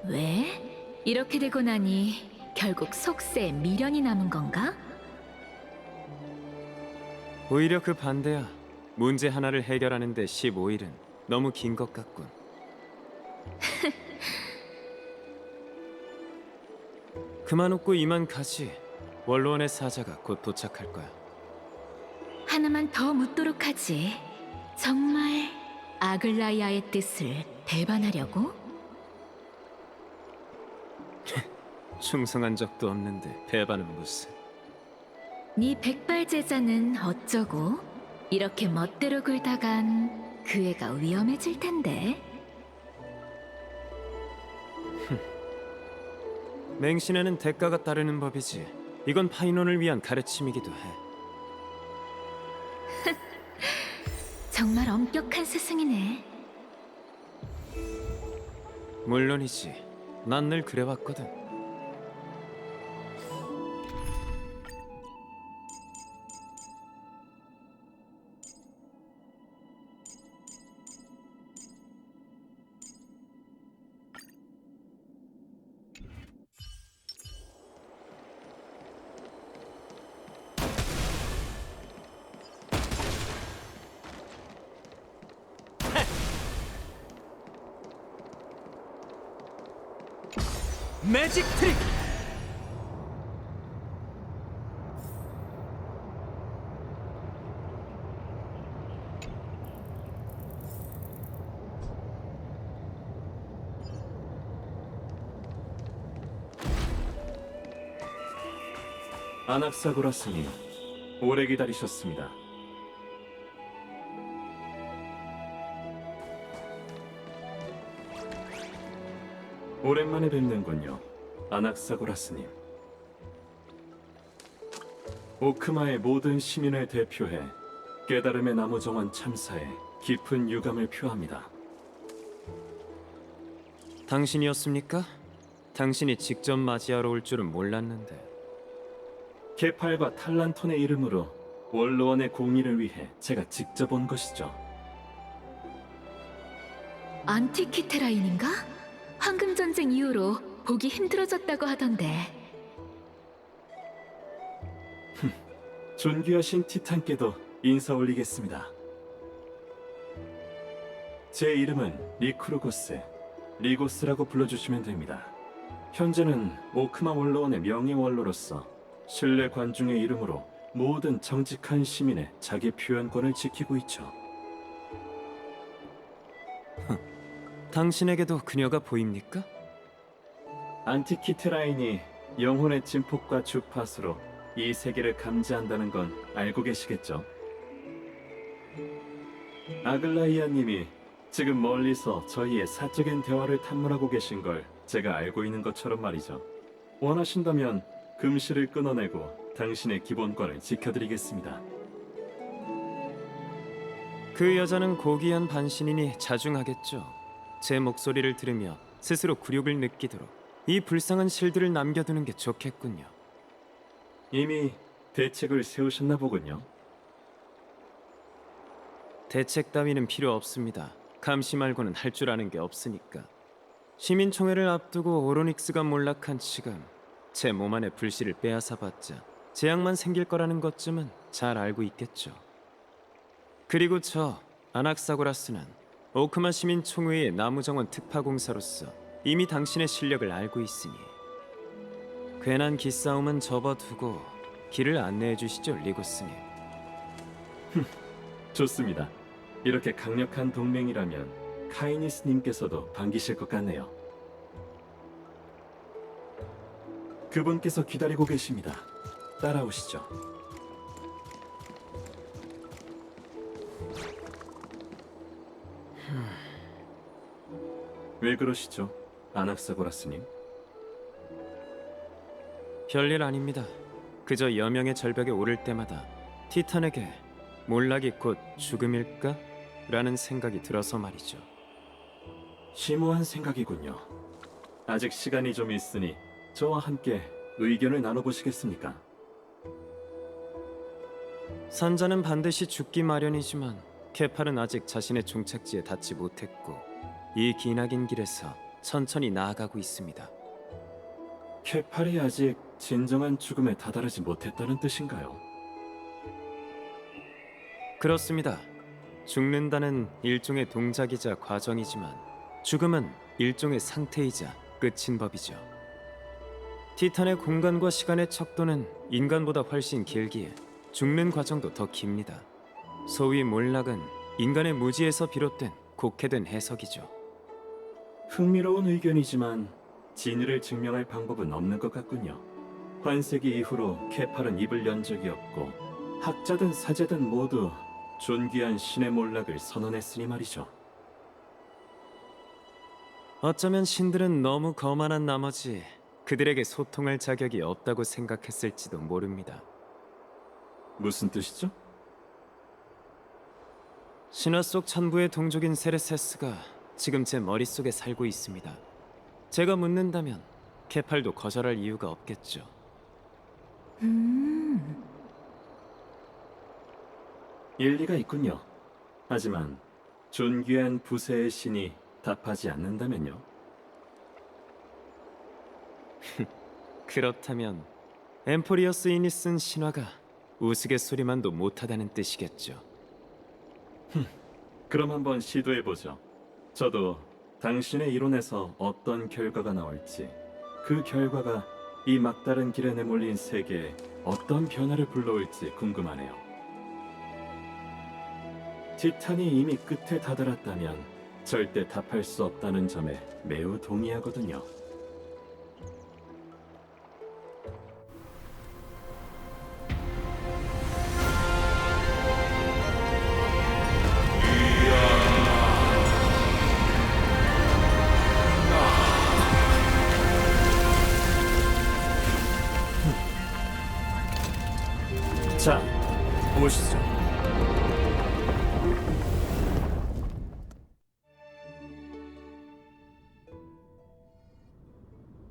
왜? 이렇게 되고 나니 결국 속세에 미련이 남은 건가? 오히려 그 반대야. 문제 하나를 해결하는데 15일은 너무 긴 것 같군. 그만 웃고 이만 가지. 원로원의 사자가 곧 도착할 거야. 하나만 더 묻도록 하지. 정말 아글라이아의 뜻을 배반하려고? 충성한 적도 없는데 배반은 무슨. 네 백발 제자는 어쩌고? 이렇게 멋대로 굴다간 그 애가 위험해질 텐데. 맹신에는 대가가 따르는 법이지. 이건 파이논을 위한 가르침이기도 해. 정말 엄격한 스승이네. 물론이지. 난 늘 그래왔거든. 매직 트릭! 아낙사고라스님, 오래 기다리셨습니다. 오랜만에 뵙는군요, 아낙사고라스님. 오크마의 모든 시민을 대표해 깨달음의 나무 정원 참사에 깊은 유감을 표합니다. 당신이었습니까? 당신이 직접 맞이하러 올 줄은 몰랐는데. 케팔과 탈란톤의 이름으로 원로원의 공의를 위해 제가 직접 온 것이죠. 안티키테라인인가? 황금전쟁 이후로 보기 힘들어졌다고 하던데. 존귀하신 티탄께도 인사 올리겠습니다. 제 이름은 리크루고스, 리고스라고 불러주시면 됩니다. 현재는 오크마 원로원의 명예원로로서 신뢰 관중의 이름으로 모든 정직한 시민의 자기 표현권을 지키고 있죠. 당신에게도 그녀가 보입니까? 안티키테라인이 영혼의 진폭과 주파수로 이 세계를 감지한다는 건 알고 계시겠죠? 아글라이아님이 지금 멀리서 저희의 사적인 대화를 탐문하고 계신 걸 제가 알고 있는 것처럼 말이죠. 원하신다면 금실을 끊어내고 당신의 기본권을 지켜드리겠습니다. 그 여자는 고귀한 반신이니 자중하겠죠. 제 목소리를 들으며 스스로 굴욕을 느끼도록 이 불쌍한 실드를 남겨두는 게 좋겠군요. 이미 대책을 세우셨나 보군요. 대책 따위는 필요 없습니다. 감시 말고는 할 줄 아는 게 없으니까. 시민총회를 앞두고 오로닉스가 몰락한 지금 제 몸 안에 불씨를 빼앗아봤자 재앙만 생길 거라는 것쯤은 잘 알고 있겠죠. 그리고 저 아낙사고라스는 오크마 시민총회의 나무정원 특파공사로서 이미 당신의 실력을 알고 있으니 괜한 기싸움은 접어두고 길을 안내해 주시죠, 리고스님. 좋습니다. 이렇게 강력한 동맹이라면 카이니스님께서도 반기실 것 같네요. 그분께서 기다리고 계십니다. 따라오시죠. 왜 그러시죠, 아낙사고라스님? 별일 아닙니다. 그저 여명의 절벽에 오를 때마다 티탄에게 몰락이 곧 죽음일까? 라는 생각이 들어서 말이죠. 심오한 생각이군요. 아직 시간이 좀 있으니 저와 함께 의견을 나눠보시겠습니까? 산자는 반드시 죽기 마련이지만 케팔은 아직 자신의 종착지에 닿지 못했고 이 기나긴 길에서 천천히 나아가고 있습니다. 케팔이 아직 진정한 죽음에 다다르지 못했다는 뜻인가요? 그렇습니다. 죽는다는 일종의 동작이자 과정이지만 죽음은 일종의 상태이자 끝인 법이죠. 티탄의 공간과 시간의 척도는 인간보다 훨씬 길기에 죽는 과정도 더 깁니다. 소위 몰락은 인간의 무지에서 비롯된 곡해된 해석이죠. 흥미로운 의견이지만 진위를 증명할 방법은 없는 것 같군요. 환세기 이후로 케팔은 입을 연 적이 없고 학자든 사제든 모두 존귀한 신의 몰락을 선언했으니 말이죠. 어쩌면 신들은 너무 거만한 나머지 그들에게 소통할 자격이 없다고 생각했을지도 모릅니다. 무슨 뜻이죠? 신화 속 천부의 동족인 세르세스가 지금 제 머릿속에 살고 있습니다. 제가 묻는다면 케팔도 거절할 이유가 없겠죠. 일리가 있군요. 하지만 존귀한 부세의 신이 답하지 않는다면요? 그렇다면 엠포리어스인이 쓴 신화가 우스갯소리만도 못하다는 뜻이겠죠. 그럼 한번 시도해보죠. 저도 당신의 이론에서 어떤 결과가 나올지, 그 결과가 이 막다른 길에 내몰린 세계에 어떤 변화를 불러올지 궁금하네요. 티탄이 이미 끝에 다다랐다면 절대 답할 수 없다는 점에 매우 동의하거든요. 자, 보시죠.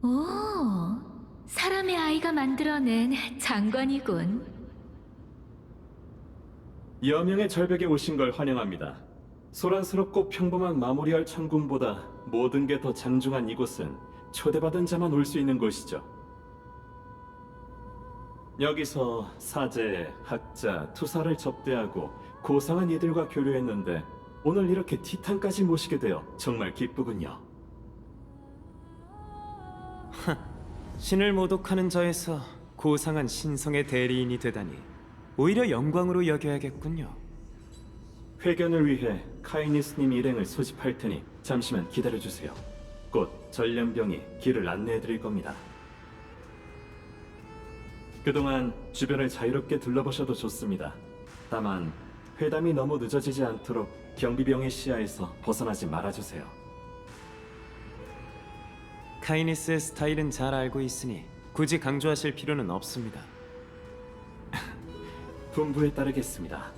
오, 사람의 아이가 만들어낸 장관이군. 여명의 절벽에 오신 걸 환영합니다. 소란스럽고 평범한 마무리할 천궁보다 모든 게 더 장중한 이곳은 초대받은 자만 올 수 있는 곳이죠. 여기서 사제, 학자, 투사를 접대하고 고상한 이들과 교류했는데 오늘 이렇게 티탄까지 모시게 되어 정말 기쁘군요. 신을 모독하는 자에서 고상한 신성의 대리인이 되다니 오히려 영광으로 여겨야겠군요. 회견을 위해 카이니스님 일행을 소집할 테니 잠시만 기다려주세요. 곧 전령병이 길을 안내해드릴 겁니다. 그동안 주변을 자유롭게 둘러보셔도 좋습니다. 다만 회담이 너무 늦어지지 않도록 경비병의 시야에서 벗어나지 말아주세요. 카이니스의 스타일은 잘 알고 있으니 굳이 강조하실 필요는 없습니다. 분부에 따르겠습니다.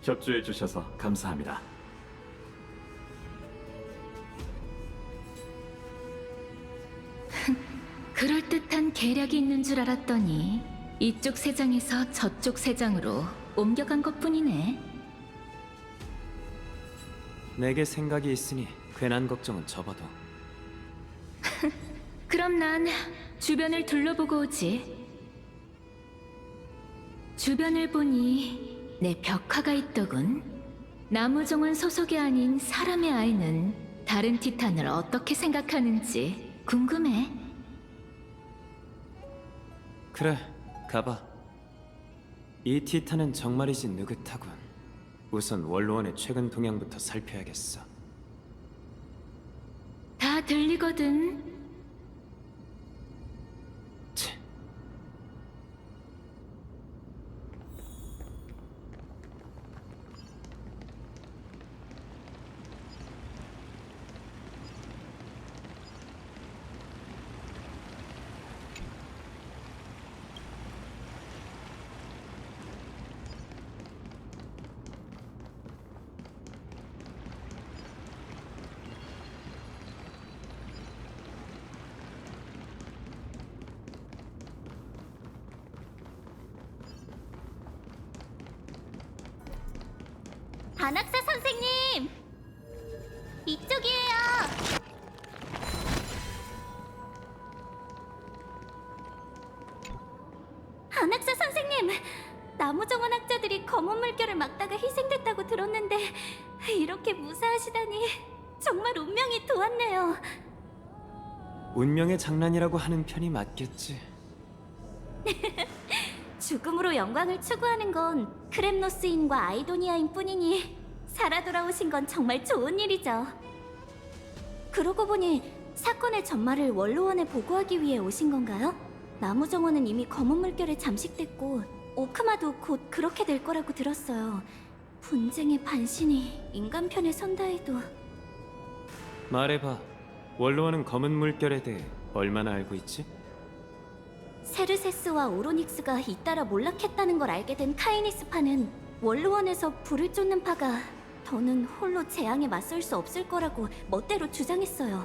협조해 주셔서 감사합니다. 그럴듯한 계략이 있는 줄 알았더니 이쪽 세장에서 저쪽 세장으로 옮겨간 것뿐이네. 내게 생각이 있으니 괜한 걱정은 접어도. 그럼 난 주변을 둘러보고 오지. 주변을 보니 내 벽화가 있더군. 나무정원 소속이 아닌 사람의 아이는 다른 티탄을 어떻게 생각하는지 궁금해. 그래, 가봐. 이 티탄은 정말이지 느긋하군. 우선 원로원의 최근 동향부터 살펴야겠어. 다 들리거든. 치. 반학사 선생님! 이쪽이에요! 반학사 선생님! 나무정원 학자들이 검은 물결을 막다가 희생됐다고 들었는데 이렇게 무사하시다니 정말 운명이 도왔네요. 운명의 장난이라고 하는 편이 맞겠지. 죽음으로 영광을 추구하는 건 크렘노스인과 아이도니아인 뿐이니 살아 돌아오신 건 정말 좋은 일이죠. 그러고 보니 사건의 전말을 원로원에 보고하기 위해 오신 건가요? 나무 정원은 이미 검은 물결에 잠식됐고 오크마도 곧 그렇게 될 거라고 들었어요. 분쟁의 반신이 인간 편에 선다 해도 말해봐. 원로원은 검은 물결에 대해 얼마나 알고 있지? 세르세스와 오로닉스가 잇따라 몰락했다는 걸 알게 된 카이니스파는 원로원에서 불을 쫓는 파가 더는 홀로 재앙에 맞설 수 없을 거라고 멋대로 주장했어요.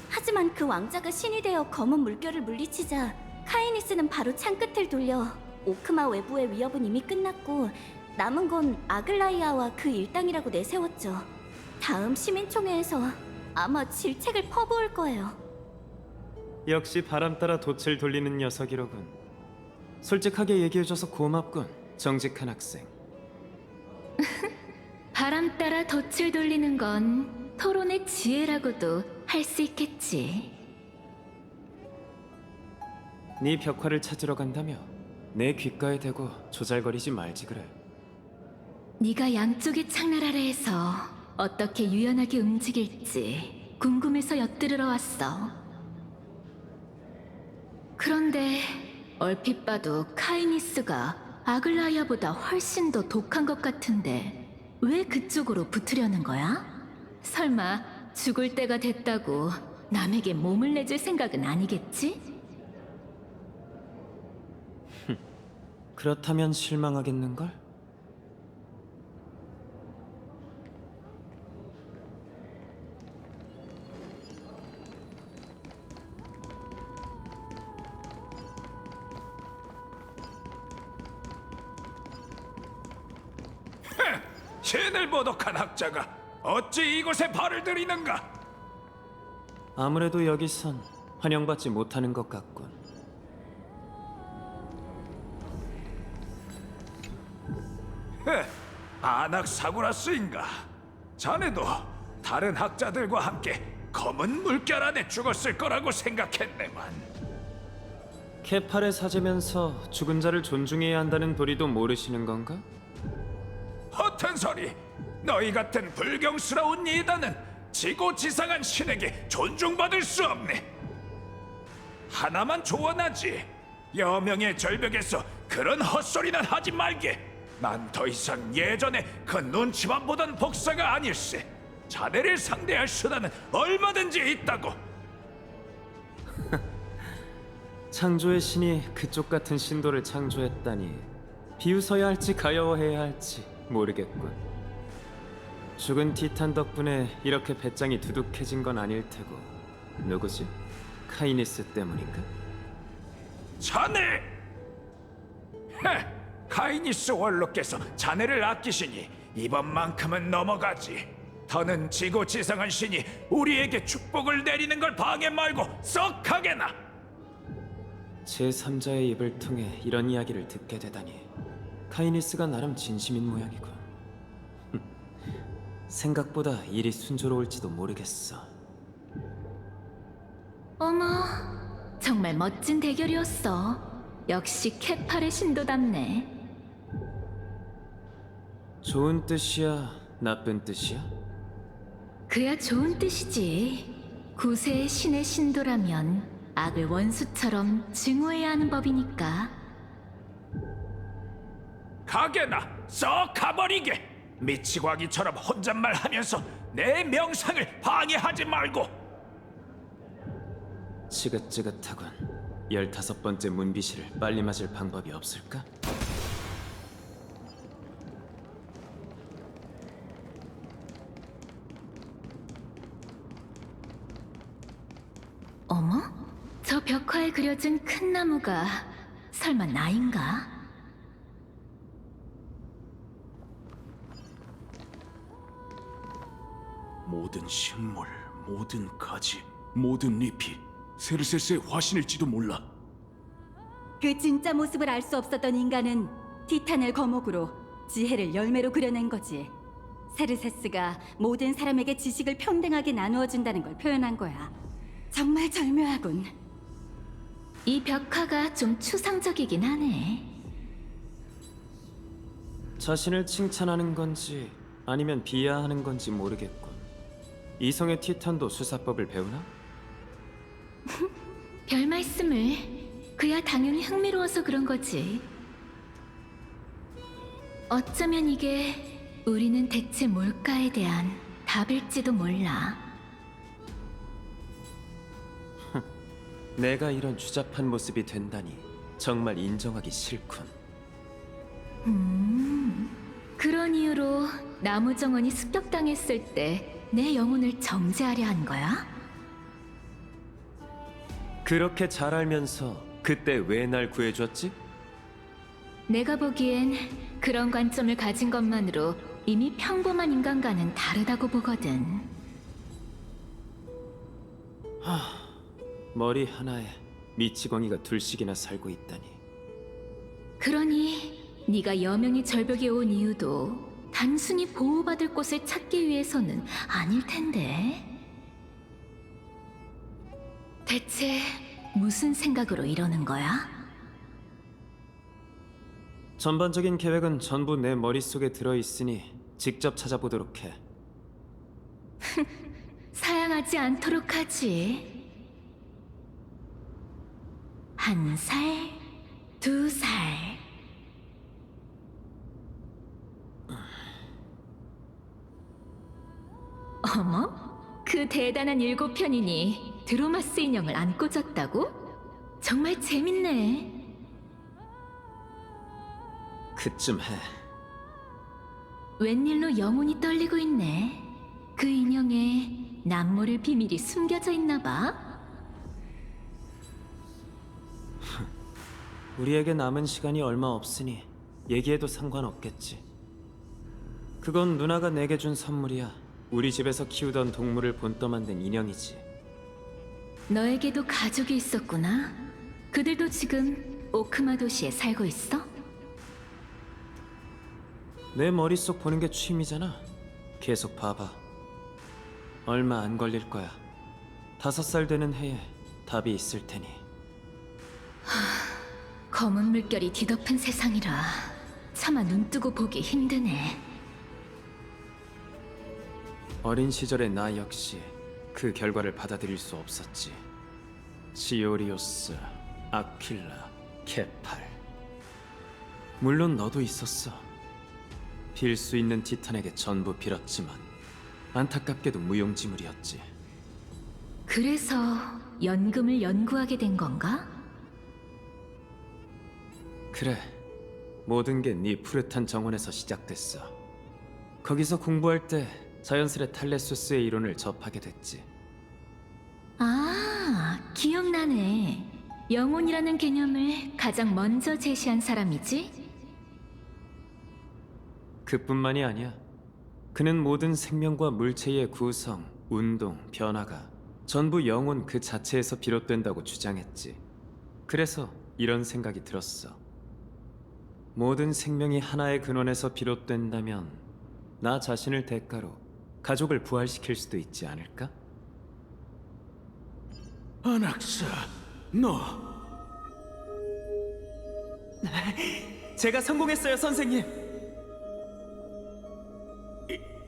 하지만 그 왕자가 신이 되어 검은 물결을 물리치자 카이니스는 바로 창끝을 돌려 오크마 외부의 위협은 이미 끝났고 남은 건 아글라이아와 그 일당이라고 내세웠죠. 다음 시민총회에서 아마 질책을 퍼부을 거예요. 역시 바람 따라 돛을 돌리는 녀석이로군. 솔직하게 얘기해줘서 고맙군, 정직한 학생. 바람 따라 덫을 돌리는 건 토론의 지혜라고도 할 수 있겠지. 네 벽화를 찾으러 간다며 내 귓가에 대고 조잘거리지 말지 그래. 네가 양쪽의 창날 아래에서 어떻게 유연하게 움직일지 궁금해서 엿들으러 왔어. 그런데 얼핏 봐도 카이니스가 아글라이아보다 훨씬 더 독한 것 같은데 왜 그쪽으로 붙으려는 거야? 설마 죽을 때가 됐다고 남에게 몸을 내줄 생각은 아니겠지? 그렇다면 실망하겠는걸? 신을 모독한 학자가 어찌 이곳에 발을 들이는가? 아무래도 여기선 환영받지 못하는 것 같군. 아낙 사구라스인가? 자네도 다른 학자들과 함께 검은 물결 안에 죽었을 거라고 생각했네만. 케팔의 사제면서 죽은 자를 존중해야 한다는 도리도 모르시는 건가? 허튼 소리! 너희 같은 불경스러운 이단은 지고지상한 신에게 존중받을 수 없네. 하나만 조언하지. 여명의 절벽에서 그런 헛소리는 하지 말게. 난 더 이상 예전에 그 눈치만 보던 복사가 아닐세. 자네를 상대할 수단은 얼마든지 있다고. 창조의 신이 그쪽 같은 신도를 창조했다니 비웃어야 할지 가여워해야 할지 모르겠군. 죽은 티탄 덕분에 이렇게 배짱이 두둑해진 건 아닐 테고 누구지? 카이니스 때문인가? 자네! 카이니스 원로께서 자네를 아끼시니 이번만큼은 넘어가지. 더는 지고지상한 신이 우리에게 축복을 내리는 걸 방해 말고 썩 하게나. 제3자의 입을 통해 이런 이야기를 듣게 되다니 카이니스가 나름 진심인 모양이군. 생각보다 일이 순조로울지도 모르겠어. 어머, 정말 멋진 대결이었어. 역시 케팔의 신도답네. 좋은 뜻이야, 나쁜 뜻이야? 그야 좋은 뜻이지. 구세의 신의 신도라면 악을 원수처럼 증오해야 하는 법이니까. 가게나 썩 가버리게. 미치광이처럼 혼잣말하면서 내 명상을 방해하지 말고. 지긋지긋하군. 15번째 문비실을 빨리 맞을 방법이 없을까? 어머? 저 벽화에 그려진 큰 나무가 설마 나인가? 모든 식물, 모든 가지, 모든 잎이 세르세스의 화신일지도 몰라. 그 진짜 모습을 알 수 없었던 인간은 티탄을 거목으로 지혜를 열매로 그려낸 거지. 세르세스가 모든 사람에게 지식을 평등하게 나누어 준다는 걸 표현한 거야. 정말 절묘하군. 이 벽화가 좀 추상적이긴 하네. 자신을 칭찬하는 건지 아니면 비하하는 건지 모르겠군. 이성의 티탄도 수사법을 배우나? 별 말씀을. 그야 당연히 흥미로워서 그런 거지. 어쩌면 이게 우리는 대체 뭘까에 대한 답일지도 몰라. 내가 이런 추잡한 모습이 된다니 정말 인정하기 싫군. 그런 이유로 나무 정원이 습격당했을 때 내 영혼을 정지하려 한 거야? 그렇게 잘 알면서 그때 왜 날 구해줬지? 내가 보기엔 그런 관점을 가진 것만으로 이미 평범한 인간과는 다르다고 보거든. 머리 하나에 미치광이가 둘씩이나 살고 있다니. 그러니 네가 여명의 절벽에 온 이유도 단순히 보호받을 곳을 찾기 위해서는 아닐 텐데. 대체 무슨 생각으로 이러는 거야? 전반적인 계획은 전부 내 머릿속에 들어있으니 직접 찾아보도록 해. 사양하지 않도록 하지. 1살, 2살. 어머? 그 대단한 7편이니 드로마스 인형을 안 꽂았다고? 정말 재밌네. 그쯤 해. 웬일로 영혼이 떨리고 있네. 그 인형에 남모를 비밀이 숨겨져 있나 봐. 우리에게 남은 시간이 얼마 없으니 얘기해도 상관없겠지. 그건 누나가 내게 준 선물이야. 우리 집에서 키우던 동물을 본떠 만든 인형이지. 너에게도 가족이 있었구나. 그들도 지금 오크마 도시에 살고 있어? 내 머릿속 보는 게 취미잖아. 계속 봐봐. 얼마 안 걸릴 거야. 5살 되는 해에 답이 있을 테니. 검은 물결이 뒤덮은 세상이라 차마 눈뜨고 보기 힘드네. 어린 시절의 나 역시 그 결과를 받아들일 수 없었지. 시오리오스, 아퀴라, 케팔. 물론 너도 있었어. 빌 수 있는 티탄에게 전부 빌었지만 안타깝게도 무용지물이었지. 그래서 연금을 연구하게 된 건가? 그래. 모든 게 네 푸릇한 정원에서 시작됐어. 거기서 공부할 때 자연스레 탈레수스의 이론을 접하게 됐지. 아, 기억나네. 영혼이라는 개념을 가장 먼저 제시한 사람이지? 그뿐만이 아니야. 그는 모든 생명과 물체의 구성, 운동, 변화가 전부 영혼 그 자체에서 비롯된다고 주장했지. 그래서 이런 생각이 들었어. 모든 생명이 하나의 근원에서 비롯된다면 나 자신을 대가로 가족을 부활시킬 수도 있지 않을까? 아낙사, 너 제가 성공했어요, 선생님.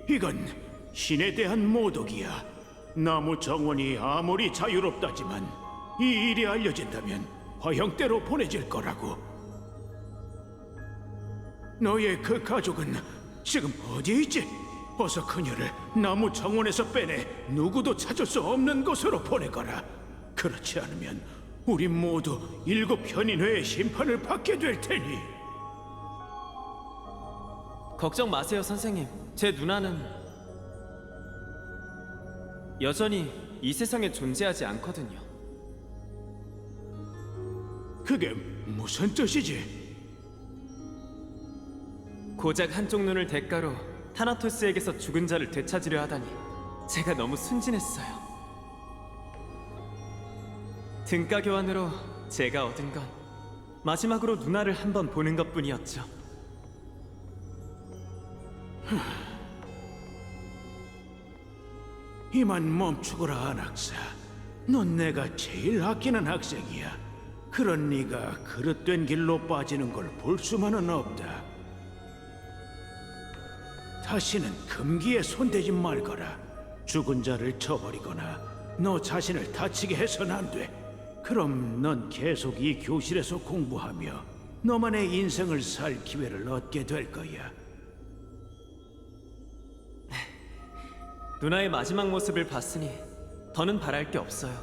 이건 신에 대한 모독이야. 나무 정원이 아무리 자유롭다지만 이 일이 알려진다면 화형대로 보내질 거라고. 너의 그 가족은 지금 어디에 있지? 어서 그녀를 나무 정원에서 빼내 누구도 찾을 수 없는 곳으로 보내거라. 그렇지 않으면 우리 모두 7편인회의 심판을 받게 될 테니. 걱정 마세요, 선생님. 제 누나는 여전히 이 세상에 존재하지 않거든요. 그게 무슨 뜻이지? 고작 한쪽 눈을 대가로 타나토스에게서 죽은 자를 되찾으려 하다니 제가 너무 순진했어요. 등가 교환으로 제가 얻은 건 마지막으로 누나를 한번 보는 것뿐이었죠. 이만 멈추거라, 아낙사. 넌 내가 제일 아끼는 학생이야. 그런 네가 그릇된 길로 빠지는 걸 볼 수만은 없다. 다시는 금기에 손대지 말거라. 죽은 자를 쳐버리거나 너 자신을 다치게 해서는 안 돼. 그럼 넌 계속 이 교실에서 공부하며 너만의 인생을 살 기회를 얻게 될 거야. 누나의 마지막 모습을 봤으니 더는 바랄 게 없어요.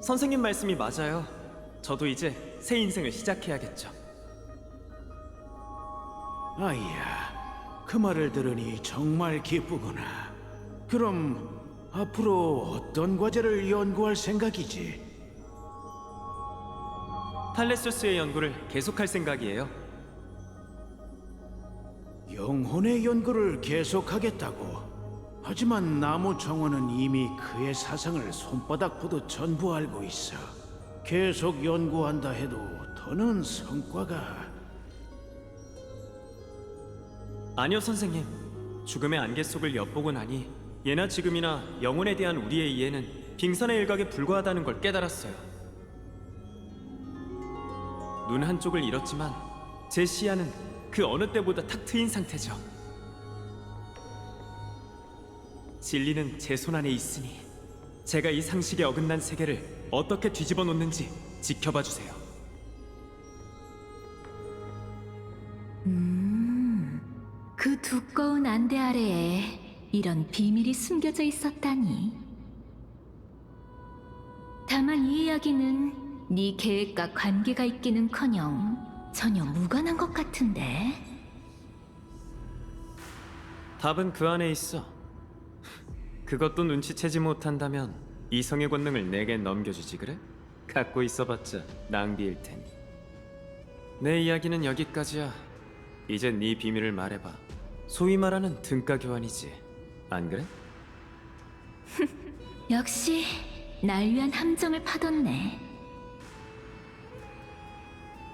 선생님 말씀이 맞아요. 저도 이제 새 인생을 시작해야겠죠. 아이야, 그 말을 들으니 정말 기쁘구나. 그럼 앞으로 어떤 과제를 연구할 생각이지? 탈레소스의 연구를 계속할 생각이에요. 영혼의 연구를 계속하겠다고. 하지만 나무 정원은 이미 그의 사상을 손바닥 보듯 전부 알고 있어. 계속 연구한다 해도 더는 성과가... 아니요, 선생님. 죽음의 안개 속을 엿보고 나니 예나 지금이나 영혼에 대한 우리의 이해는 빙산의 일각에 불과하다는 걸 깨달았어요. 눈 한쪽을 잃었지만 제 시야는 그 어느 때보다 탁 트인 상태죠. 진리는 제 손 안에 있으니 제가 이 상식에 어긋난 세계를 어떻게 뒤집어 놓는지 지켜봐 주세요. 그 두꺼운 안대 아래에 이런 비밀이 숨겨져 있었다니. 다만 이 이야기는 네 계획과 관계가 있기는커녕 전혀 무관한 것 같은데. 답은 그 안에 있어. 그것도 눈치채지 못한다면 이성의 권능을 내게 넘겨주지 그래? 갖고 있어봤자 낭비일 테니. 내 이야기는 여기까지야. 이제 네 비밀을 말해봐. 소위 말하는 등가 교환이지, 안 그래? 역시 날 위한 함정을 파뒀네.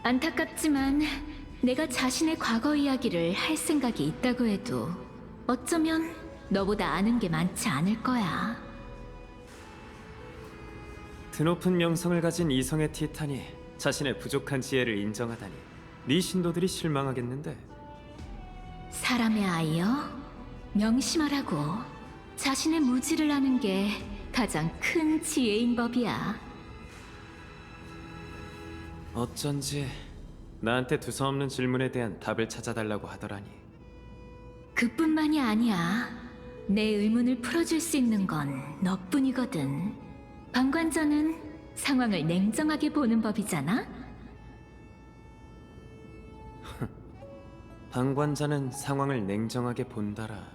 안타깝지만 내가 자신의 과거 이야기를 할 생각이 있다고 해도 어쩌면 너보다 아는 게 많지 않을 거야. 드높은 명성을 가진 이성의 티탄이 자신의 부족한 지혜를 인정하다니 네 신도들이 실망하겠는데. 사람의 아이여, 명심하라고. 자신의 무지를 아는 게 가장 큰 지혜인 법이야. 어쩐지 나한테 두서없는 질문에 대한 답을 찾아달라고 하더라니. 그뿐만이 아니야. 내 의문을 풀어줄 수 있는 건 너뿐이거든. 방관자는 상황을 냉정하게 보는 법이잖아. 방관자는 상황을 냉정하게 본다라.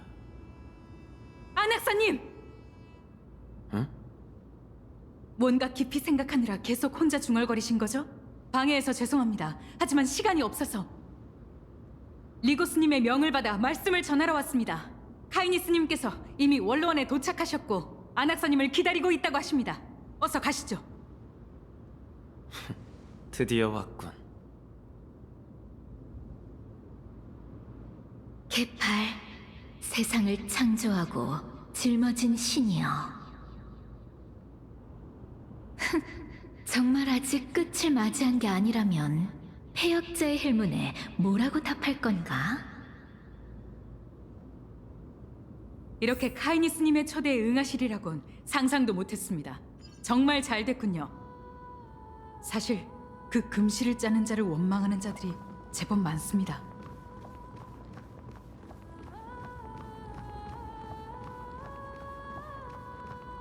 안학사님! 응? 뭔가 깊이 생각하느라 계속 혼자 중얼거리신 거죠? 방해해서 죄송합니다. 하지만 시간이 없어서. 리고스님의 명을 받아 말씀을 전하러 왔습니다. 카이니스님께서 이미 원로원에 도착하셨고 안학사님을 기다리고 있다고 하십니다. 어서 가시죠. 드디어 왔군. 개팔, 세상을 창조하고 짊어진 신이여. 정말 아직 끝을 맞이한 게 아니라면 폐역자의 헬문에 뭐라고 답할 건가? 이렇게 카이니스님의 초대에 응하시리라곤 상상도 못했습니다. 정말 잘 됐군요. 사실 그 금실을 짜는 자를 원망하는 자들이 제법 많습니다.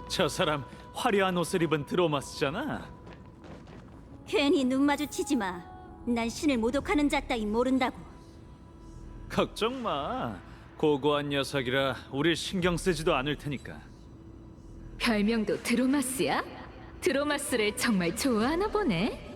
저 사람 화려한 옷을 입은 드로마스잖아. 괜히 눈 마주치지 마. 난 신을 모독하는 자 따위 모른다고. 걱정 마. 고고한 녀석이라 우릴 신경 쓰지도 않을 테니까. 별명도 드로마스야? 드로마스를 정말 좋아하나 보네.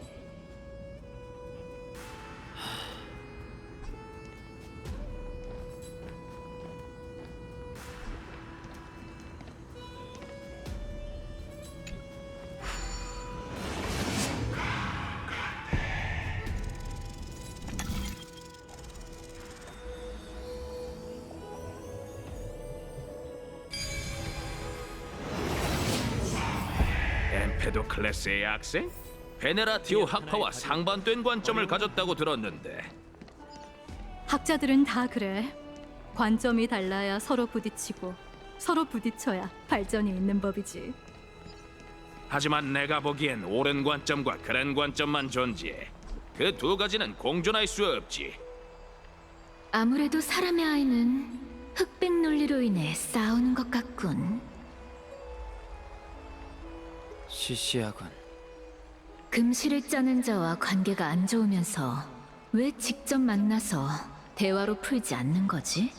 엠페도클레스의 학생? 베네라티오 학파와 상반된 관점을 가졌다고 들었는데 학자들은 다 그래. 관점이 달라야 서로 부딪히고 서로 부딪혀야 발전이 있는 법이지. 하지만 내가 보기엔 옳은 관점과 그런 관점만 존재해. 그 두 가지는 공존할 수 없지. 아무래도 사람의 아이는 흑백 논리로 인해 싸우는 것 같군. 시시하군. 금실을 짜는 자와 관계가 안 좋으면서 왜 직접 만나서 대화로 풀지 않는 거지?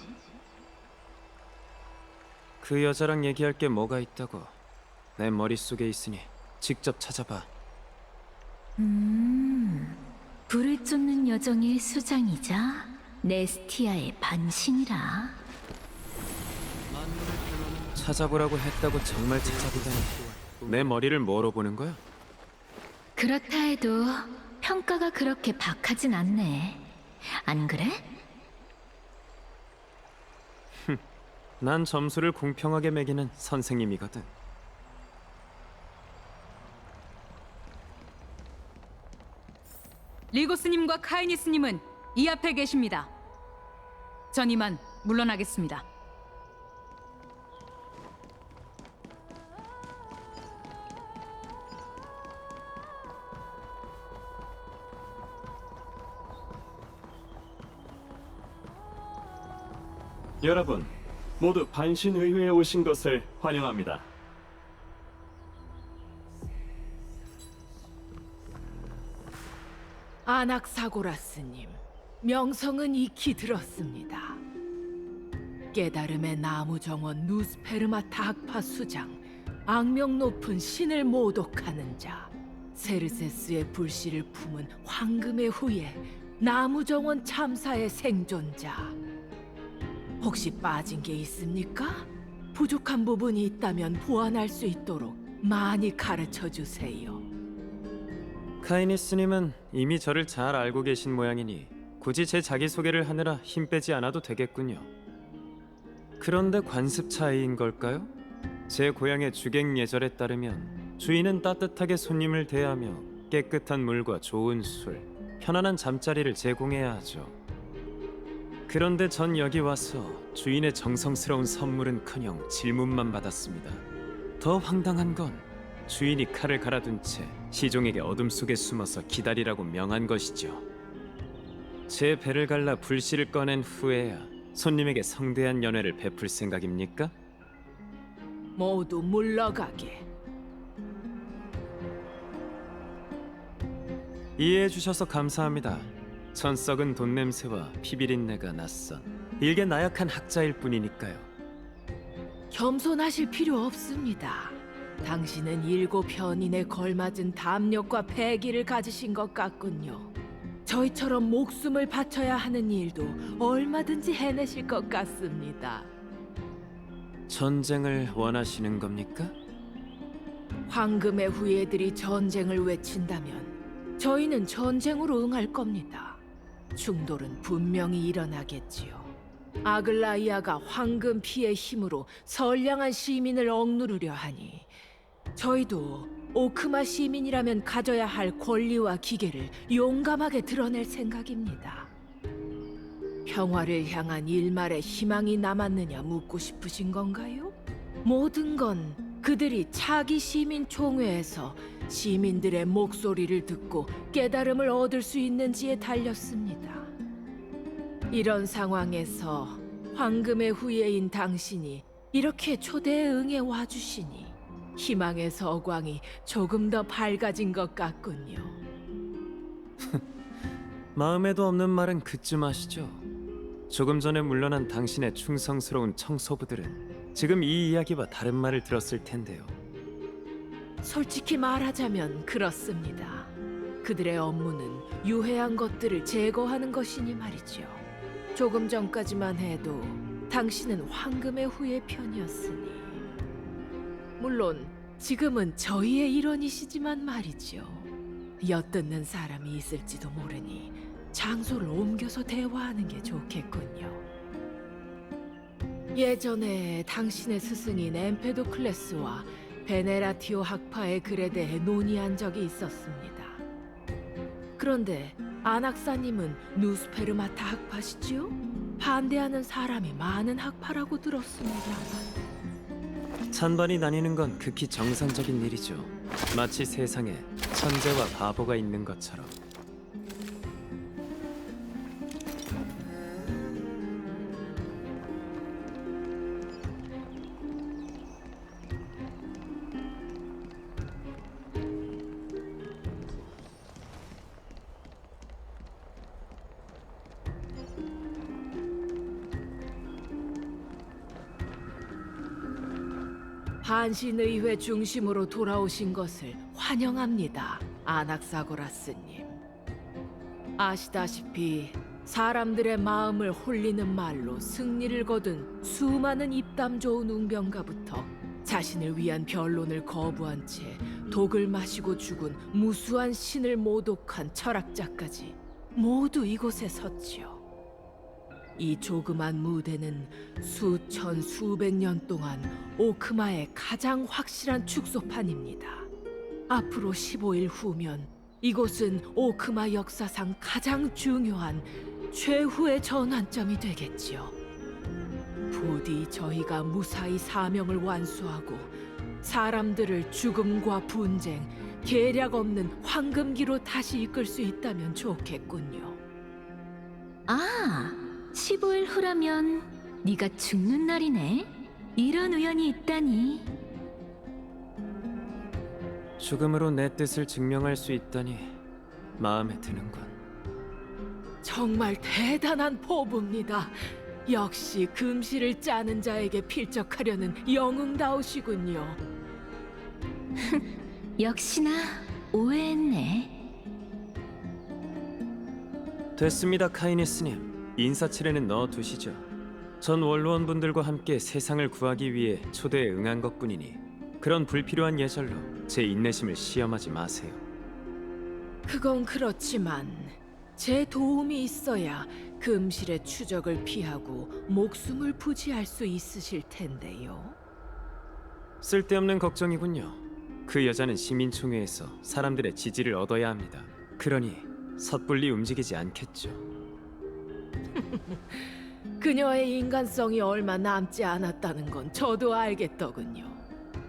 그 여자랑 얘기할 게 뭐가 있다고. 내 머릿속에 있으니 직접 찾아봐. 불을 쫓는 여정의 수장이자 네스티아의 반신이라. 찾아보라고 했다고 정말 찾아보다니. 내 머리를 뭐로 보는 거야? 그렇다 해도 평가가 그렇게 박하진 않네. 안 그래? 난 점수를 공평하게 매기는 선생님이거든. 리고스님과 카이니스님은 이 앞에 계십니다. 전 이만 물러나겠습니다. 여러분, 모두 반신의회에 오신 것을 환영합니다. 아낙사고라스님, 명성은 익히 들었습니다. 깨달음의 나무 정원 누스페르마타 학파 수장, 악명 높은 신을 모독하는 자, 세르세스의 불씨를 품은 황금의 후예, 나무 정원 참사의 생존자. 혹시 빠진 게 있습니까? 부족한 부분이 있다면 보완할 수 있도록 많이 가르쳐 주세요. 카이니스님은 이미 저를 잘 알고 계신 모양이니 굳이 제 자기소개를 하느라 힘 빼지 않아도 되겠군요. 그런데 관습 차이인 걸까요? 제 고향의 주객 예절에 따르면 주인은 따뜻하게 손님을 대하며 깨끗한 물과 좋은 술, 편안한 잠자리를 제공해야 하죠. 그런데 전 여기 와서 주인의 정성스러운 선물은커녕 질문만 받았습니다. 더 황당한 건 주인이 칼을 갈아둔 채 시종에게 어둠 속에 숨어서 기다리라고 명한 것이죠. 제 배를 갈라 불씨를 꺼낸 후에야 손님에게 성대한 연회를 베풀 생각입니까? 모두 물러가게. 이해해 주셔서 감사합니다. 전 썩은 돈 냄새와 피비린내가 낯선 일개 나약한 학자일 뿐이니까요. 겸손하실 필요 없습니다. 당신은 7현인에 걸맞은 담력과 패기를 가지신 것 같군요. 저희처럼 목숨을 바쳐야 하는 일도 얼마든지 해내실 것 같습니다. 전쟁을 원하시는 겁니까? 황금의 후예들이 전쟁을 외친다면 저희는 전쟁으로 응할 겁니다. 충돌은 분명히 일어나겠지요. 아글라이아가 황금 피의 힘으로 선량한 시민을 억누르려 하니 저희도 오크마 시민이라면 가져야 할 권리와 기계를 용감하게 드러낼 생각입니다. 평화를 향한 일말의 희망이 남았느냐 묻고 싶으신 건가요? 모든 건 그들이 차기 시민 총회에서 시민들의 목소리를 듣고 깨달음을 얻을 수 있는지에 달렸습니다. 이런 상황에서 황금의 후예인 당신이 이렇게 초대에 응해 와주시니 희망의 서광이 조금 더 밝아진 것 같군요. 마음에도 없는 말은 그쯤 하시죠. 조금 전에 물러난 당신의 충성스러운 청소부들은 지금 이 이야기와 다른 말을 들었을 텐데요. 솔직히 말하자면 그렇습니다. 그들의 업무는 유해한 것들을 제거하는 것이니 말이죠. 조금 전까지만 해도 당신은 황금의 후예 편이었으니, 물론 지금은 저희의 일원이시지만 말이죠. 엿듣는 사람이 있을지도 모르니 장소를 옮겨서 대화하는 게 좋겠군요. 예전에 당신의 스승인 엠페도클레스와 베네라티오 학파의 글에 대해 논의한 적이 있었습니다. 그런데 안학사님은 누스페르마타 학파시지요? 반대하는 사람이 많은 학파라고 들었습니다만. 찬반이 나뉘는 건 극히 정상적인 일이죠. 마치 세상에 천재와 바보가 있는 것처럼. 한신의회 중심으로 돌아오신 것을 환영합니다, 아낙사고라스님. 아시다시피 사람들의 마음을 홀리는 말로 승리를 거둔 수많은 입담 좋은 웅병가부터 자신을 위한 변론을 거부한 채 독을 마시고 죽은 무수한 신을 모독한 철학자까지 모두 이곳에 섰지요. 이 조그만 무대는 수천 수백 년 동안 오크마의 가장 확실한 축소판입니다. 앞으로 15일 후면 이곳은 오크마 역사상 가장 중요한 최후의 전환점이 되겠지요. 부디 저희가 무사히 사명을 완수하고 사람들을 죽음과 분쟁, 계략 없는 황금기로 다시 이끌 수 있다면 좋겠군요. 아, 15일 후라면 네가 죽는 날이네. 이런 우연이 있다니. 죽음으로 내 뜻을 증명할 수 있다니 마음에 드는군. 정말 대단한 포부입니다. 역시 금실을 짜는 자에게 필적하려는 영웅다우시군요. 역시나 오해했네. 됐습니다, 카이니스님. 인사치레는 넣어두시죠. 전 원로원분들과 함께 세상을 구하기 위해 초대에 응한 것뿐이니 그런 불필요한 예절로 제 인내심을 시험하지 마세요. 그건 그렇지만 제 도움이 있어야 금실의 추적을 피하고 목숨을 부지할 수 있으실 텐데요. 쓸데없는 걱정이군요. 그 여자는 시민총회에서 사람들의 지지를 얻어야 합니다. 그러니 섣불리 움직이지 않겠죠. 그녀의 인간성이 얼마 남지 않았다는 건 저도 알겠더군요.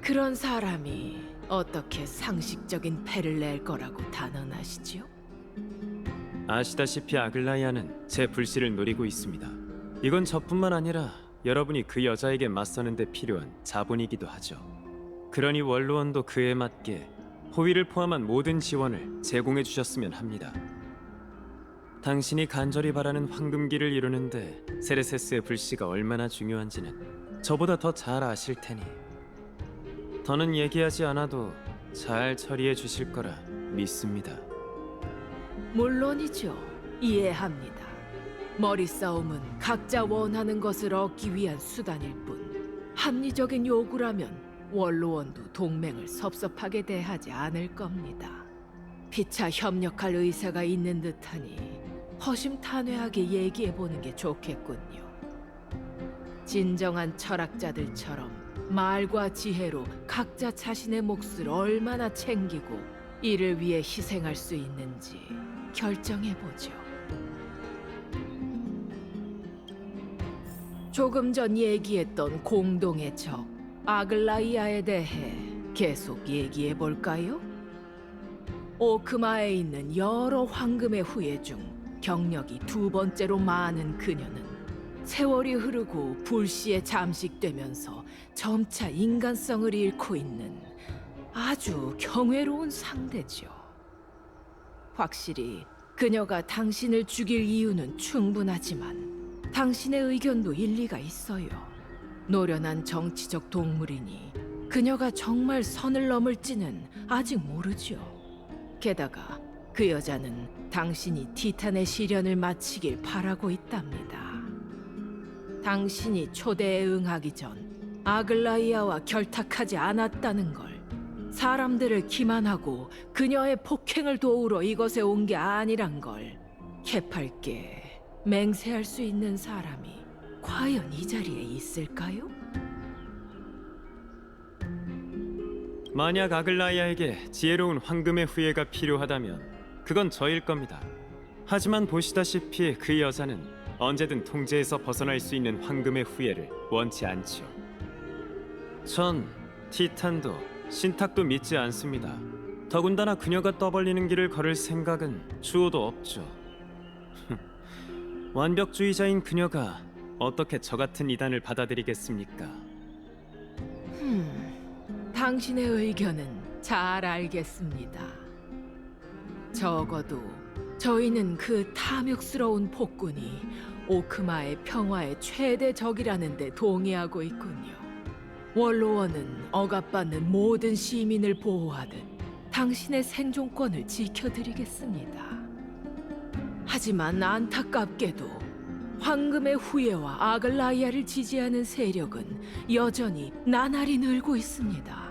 그런 사람이 어떻게 상식적인 패를 낼 거라고 단언하시지요? 아시다시피 아글라이아는 제 불씨를 노리고 있습니다. 이건 저뿐만 아니라 여러분이 그 여자에게 맞서는 데 필요한 자본이기도 하죠. 그러니 원로원도 그에 맞게 호위를 포함한 모든 지원을 제공해 주셨으면 합니다. 당신이 간절히 바라는 황금기를 이루는데 세레세스의 불씨가 얼마나 중요한지는 저보다 더 잘 아실 테니 더는 얘기하지 않아도 잘 처리해 주실 거라 믿습니다. 물론이죠. 이해합니다. 머리싸움은 각자 원하는 것을 얻기 위한 수단일 뿐 합리적인 요구라면 원로원도 동맹을 섭섭하게 대하지 않을 겁니다. 피차 협력할 의사가 있는 듯하니 허심탄회하게 얘기해보는 게 좋겠군요. 진정한 철학자들처럼 말과 지혜로 각자 자신의 몫을 얼마나 챙기고 이를 위해 희생할 수 있는지 결정해보죠. 조금 전 얘기했던 공동의 적 아글라이아에 대해 계속 얘기해볼까요? 오크마에 있는 여러 황금의 후예 중 경력이 두 번째로 많은 그녀는 세월이 흐르고 불씨에 잠식되면서 점차 인간성을 잃고 있는 아주 경외로운 상대죠. 확실히 그녀가 당신을 죽일 이유는 충분하지만 당신의 의견도 일리가 있어요. 노련한 정치적 동물이니 그녀가 정말 선을 넘을지는 아직 모르죠. 게다가 그 여자는 당신이 티탄의 시련을 마치길 바라고 있답니다. 당신이 초대에 응하기 전 아글라이아와 결탁하지 않았다는 걸, 사람들을 기만하고 그녀의 폭행을 도우러 이것에 온 게 아니란 걸 캐팔께 맹세할 수 있는 사람이 과연 이 자리에 있을까요? 만약 아글라이아에게 지혜로운 황금의 후예가 필요하다면 그건 저일 겁니다. 하지만 보시다시피 그 여자는 언제든 통제에서 벗어날 수 있는 황금의 후예를 원치 않죠. 전 티탄도 신탁도 믿지 않습니다. 더군다나 그녀가 떠벌리는 길을 걸을 생각은 주어도 없죠. 완벽주의자인 그녀가 어떻게 저 같은 이단을 받아들이겠습니까? 당신의 의견은 잘 알겠습니다. 적어도 저희는 그 탐욕스러운 폭군이 오크마의 평화의 최대 적이라는 데 동의하고 있군요. 원로원은 억압받는 모든 시민을 보호하듯 당신의 생존권을 지켜드리겠습니다. 하지만 안타깝게도 황금의 후예와 아글라이아를 지지하는 세력은 여전히 나날이 늘고 있습니다.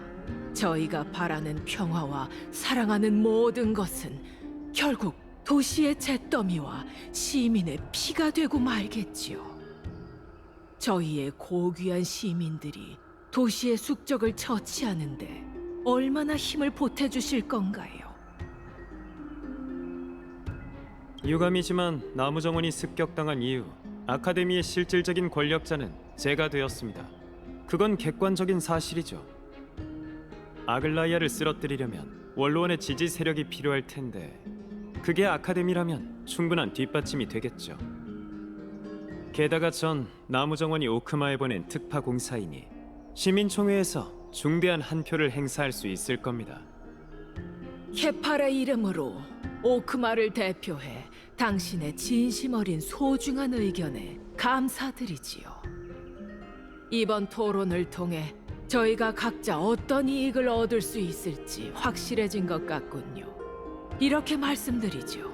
저희가 바라는 평화와 사랑하는 모든 것은 결국 도시의 잿더미와 시민의 피가 되고 말겠지요. 저희의 고귀한 시민들이 도시의 숙적을 처치하는데 얼마나 힘을 보태주실 건가요? 유감이지만 나무정원이 습격당한 이후 아카데미의 실질적인 권력자는 제가 되었습니다. 그건 객관적인 사실이죠. 아글라이아를 쓰러뜨리려면 원로원의 지지 세력이 필요할 텐데 그게 아카데미라면 충분한 뒷받침이 되겠죠. 게다가 전 나무정원이 오크마에 보낸 특파 공사이니 시민총회에서 중대한 한 표를 행사할 수 있을 겁니다. 케팔의 이름으로 오크마를 대표해 당신의 진심 어린 소중한 의견에 감사드리지요. 이번 토론을 통해 저희가 각자 어떤 이익을 얻을 수 있을지 확실해진 것 같군요. 이렇게 말씀드리죠.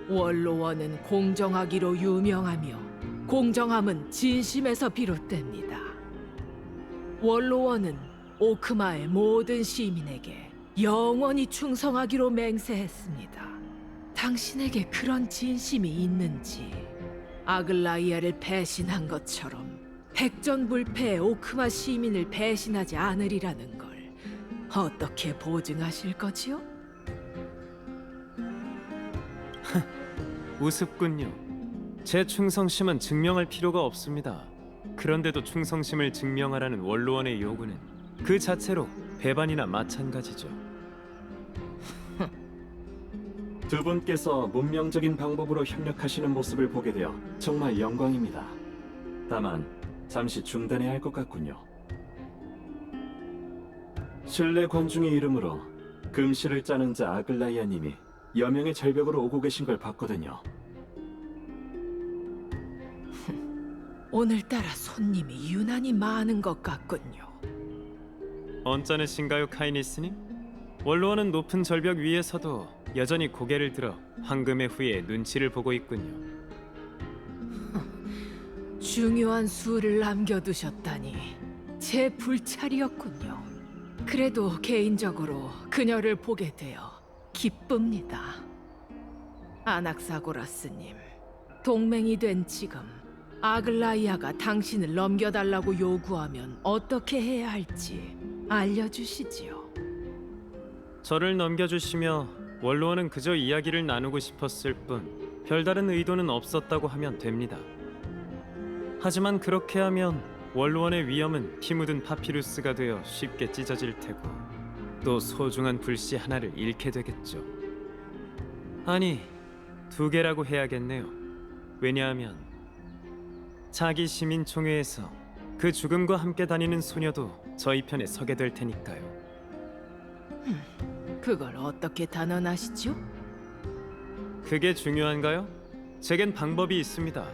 원로원은 공정하기로 유명하며 공정함은 진심에서 비롯됩니다. 원로원은 오크마의 모든 시민에게 영원히 충성하기로 맹세했습니다. 당신에게 그런 진심이 있는지 아글라이아를 배신한 것처럼 백전불패의 오크마 시민을 배신하지 않으리라는 걸 어떻게 보증하실 거지요? 우습군요. 제 충성심은 증명할 필요가 없습니다. 그런데도 충성심을 증명하라는 원로원의 요구는 그 자체로 배반이나 마찬가지죠. 두 분께서 문명적인 방법으로 협력하시는 모습을 보게 되어 정말 영광입니다. 다만 잠시 중단해야 할 것 같군요. 신뢰 관중의 이름으로 금실을 짜는 자 아글라이아님이 여명의 절벽으로 오고 계신 걸 봤거든요. 오늘따라 손님이 유난히 많은 것 같군요. 언짢으신가요, 카이니스님? 원로원은 높은 절벽 위에서도 여전히 고개를 들어 황금의 후예 눈치를 보고 있군요. 중요한 수를 남겨두셨다니 제 불찰이었군요. 그래도 개인적으로 그녀를 보게 되어 기쁩니다. 아낙사고라스님, 동맹이 된 지금 아글라이아가 당신을 넘겨달라고 요구하면 어떻게 해야 할지 알려주시지요. 저를 넘겨주시며 원로원은 그저 이야기를 나누고 싶었을 뿐 별다른 의도는 없었다고 하면 됩니다. 하지만 그렇게 하면 원로원의 위엄은 피 묻은 파피루스가 되어 쉽게 찢어질 테고 또 소중한 불씨 하나를 잃게 되겠죠. 아니, 두 개라고 해야겠네요. 왜냐하면 자기 시민총회에서 그 죽음과 함께 다니는 소녀도 저희 편에 서게 될 테니까요. 그걸 어떻게 단언하시죠? 그게 중요한가요? 제겐 방법이 있습니다.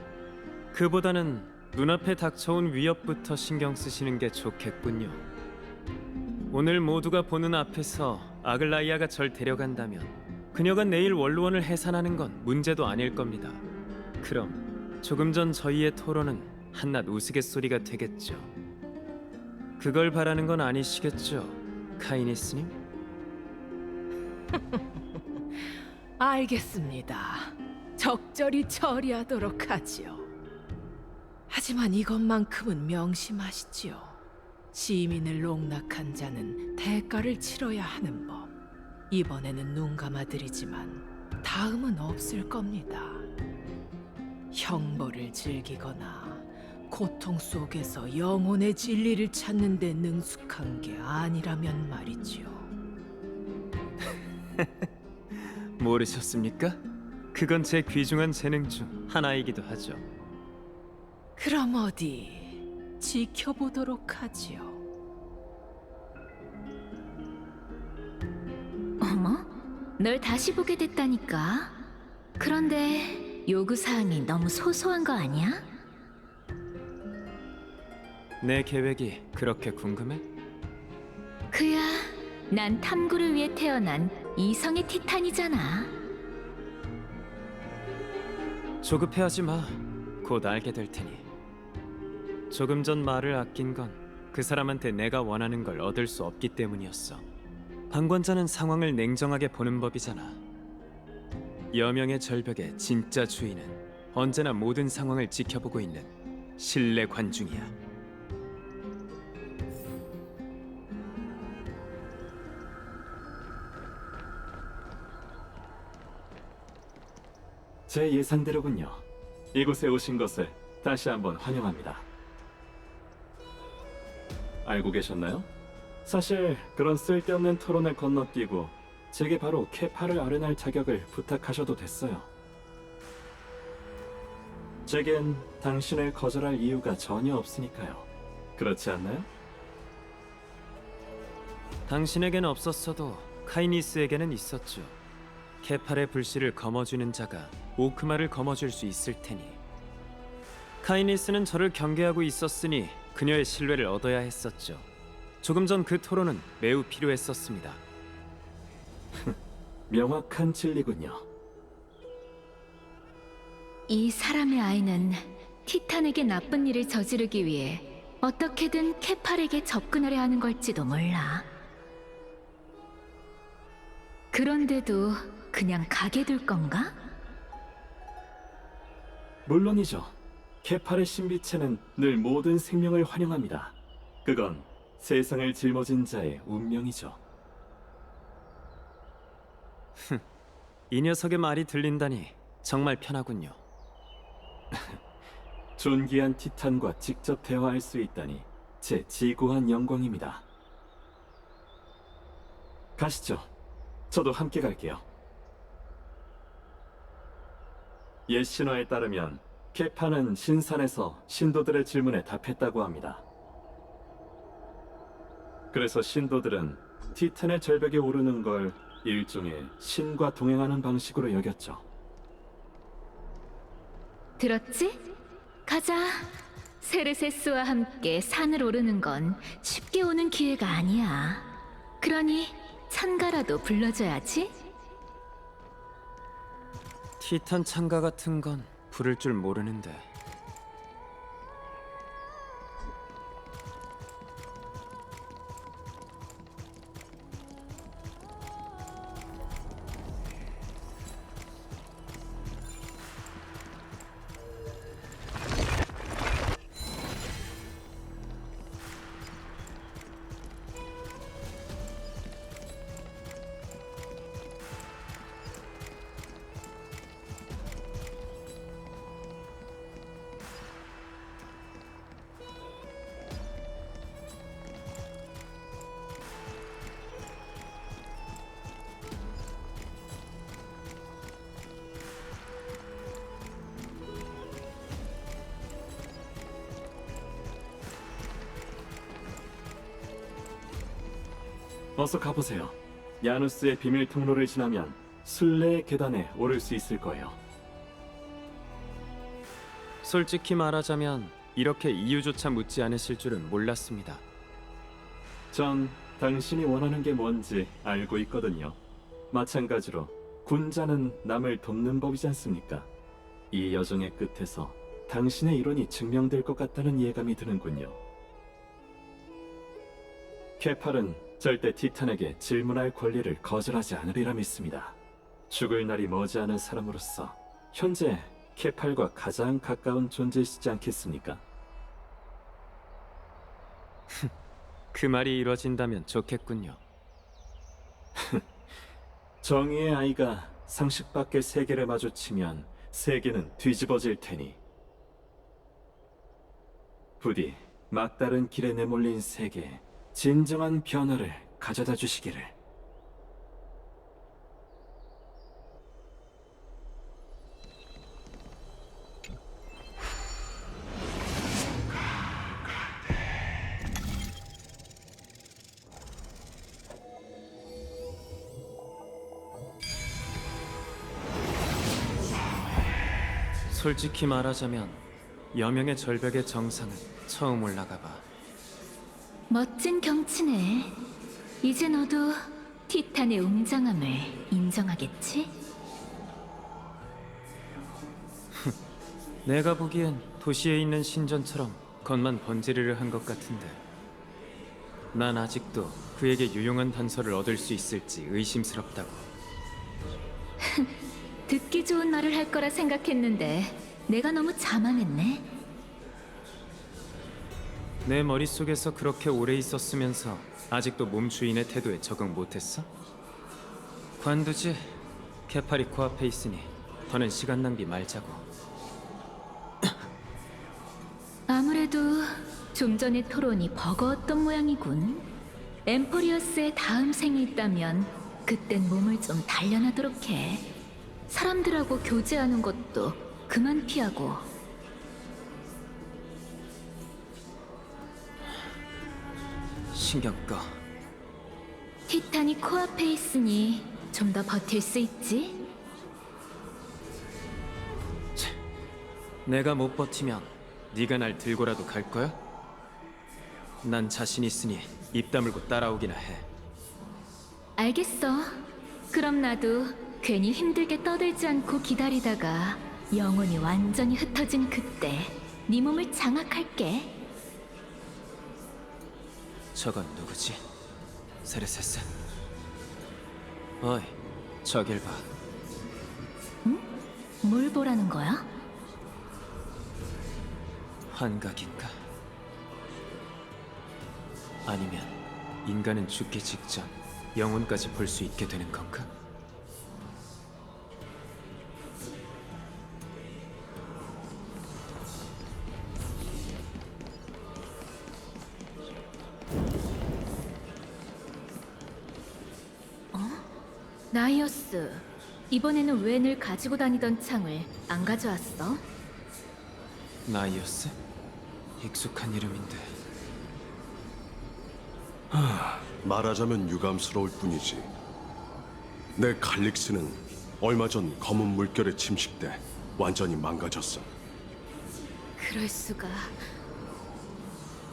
그보다는 눈앞에 닥쳐온 위협부터 신경 쓰시는 게 좋겠군요. 오늘 모두가 보는 앞에서 아글라이아가 절 데려간다면 그녀가 내일 원로원을 해산하는 건 문제도 아닐 겁니다. 그럼 조금 전 저희의 토론은 한낱 우스갯소리가 되겠죠. 그걸 바라는 건 아니시겠죠, 카이니스님? 알겠습니다. 적절히 처리하도록 하지요. 하지만 이것만큼은 명심하시지요. 시민을 농락한 자는 대가를 치러야 하는 법. 이번에는 눈 감아드리지만 다음은 없을 겁니다. 형벌을 즐기거나 고통 속에서 영혼의 진리를 찾는 데 능숙한 게 아니라면 말이죠. 모르셨습니까? 그건 제 귀중한 재능 중 하나이기도 하죠. 그럼 어디 지켜보도록 하지요. 어머, 널 다시 보게 됐다니까. 그런데 요구사항이 너무 소소한 거 아니야? 내 계획이 그렇게 궁금해? 그야, 난 탐구를 위해 태어난 이성의 티탄이잖아. 조급해하지 마. 곧 알게 될 테니. 조금 전 말을 아낀 건 그 사람한테 내가 원하는 걸 얻을 수 없기 때문이었어. 방관자는 상황을 냉정하게 보는 법이잖아. 여명의 절벽의 진짜 주인은 언제나 모든 상황을 지켜보고 있는 신뢰 관중이야. 제 예상대로군요. 이곳에 오신 것을 다시 한번 환영합니다. 알고 계셨나요? 사실 그런 쓸데없는 토론을 건너뛰고 제게 바로 케파를 아련할 자격을 부탁하셔도 됐어요. 제겐 당신을 거절할 이유가 전혀 없으니까요. 그렇지 않나요? 당신에겐 없었어도 카이니스에게는 있었죠. 케팔의 불씨를 거머쥐는 자가 오크마를 거머쥘 수 있을 테니. 카이니스는 저를 경계하고 있었으니 그녀의 신뢰를 얻어야 했었죠. 조금 전 그 토론은 매우 필요했었습니다. 명확한 진리군요. 이 사람의 아이는 티탄에게 나쁜 일을 저지르기 위해 어떻게든 케팔에게 접근하려 하는 걸지도 몰라. 그런데도 그냥 가게 둘 건가? 물론이죠. 케팔의 신비체는 늘 모든 생명을 환영합니다. 그건 세상을 짊어진 자의 운명이죠. 이 녀석의 말이 들린다니 정말 편하군요. 존귀한 티탄과 직접 대화할 수 있다니 제 지고한 영광입니다. 가시죠. 저도 함께 갈게요. 옛 신화에 따르면 케파는 신산에서 신도들의 질문에 답했다고 합니다. 그래서 신도들은 티탄의 절벽에 오르는 걸 일종의 신과 동행하는 방식으로 여겼죠. 들었지? 가자. 세르세스와 함께 산을 오르는 건 쉽게 오는 기회가 아니야. 그러니 찬가라도 불러줘야지. 티탄 창가 같은 건 부를 줄 모르는데. 어서 가보세요. 야누스의 비밀 통로를 지나면 순례의 계단에 오를 수 있을 거예요. 솔직히 말하자면 이렇게 이유조차 묻지 않으실 줄은 몰랐습니다. 전 당신이 원하는 게 뭔지 알고 있거든요. 마찬가지로 군자는 남을 돕는 법이지 않습니까? 이 여정의 끝에서 당신의 이론이 증명될 것 같다는 예감이 드는군요. 케팔은 절대 티탄에게 질문할 권리를 거절하지 않으리라 믿습니다. 죽을 날이 머지않은 사람으로서 현재 케팔과 가장 가까운 존재이시지 않겠습니까? 그 말이 이루어진다면 좋겠군요. 정의의 아이가 상식 밖의 세계를 마주치면 세계는 뒤집어질 테니 부디 막다른 길에 내몰린 세계에 진정한 변화를 가져다 주시기를. 솔직히 말하자면 여명의 절벽의 정상은 처음 올라가 봐. 멋진 경치네. 이제 너도 티탄의 웅장함을 인정하겠지? 내가 보기엔 도시에 있는 신전처럼 겉만 번지르르 한 것 같은데 난 아직도 그에게 유용한 단서를 얻을 수 있을지 의심스럽다고. 듣기 좋은 말을 할 거라 생각했는데 내가 너무 자만했네. 내 머릿속에서 그렇게 오래 있었으면서 아직도 몸 주인의 태도에 적응 못했어? 관두지. 케팔이 코앞에 있으니 더는 시간 낭비 말자고. 아무래도 좀 전의 토론이 버거웠던 모양이군. 엠포리어스의 다음 생이 있다면 그땐 몸을 좀 단련하도록 해. 사람들하고 교제하는 것도 그만 피하고. 신경 꺼. 티탄이 코앞에 있으니 좀 더 버틸 수 있지? 내가 못 버티면 네가 날 들고라도 갈 거야? 난 자신 있으니 입 다물고 따라오기나 해. 알겠어. 그럼 나도 괜히 힘들게 떠들지 않고 기다리다가 영혼이 완전히 흩어진 그때 네 몸을 장악할게. 저건 누구지? 세르세스? 어이, 저길 봐. 뭘 보라는 거야? 환각인가? 아니면 인간은 죽기 직전 영혼까지 볼 수 있게 되는 건가? 나이어스, 이번에는 왜 늘 가지고 다니던 창을 안 가져왔어? 나이어스? 익숙한 이름인데. 말하자면 유감스러울 뿐이지. 내 칼릭스는 얼마 전 검은 물결에 침식돼 완전히 망가졌어. 그럴 수가.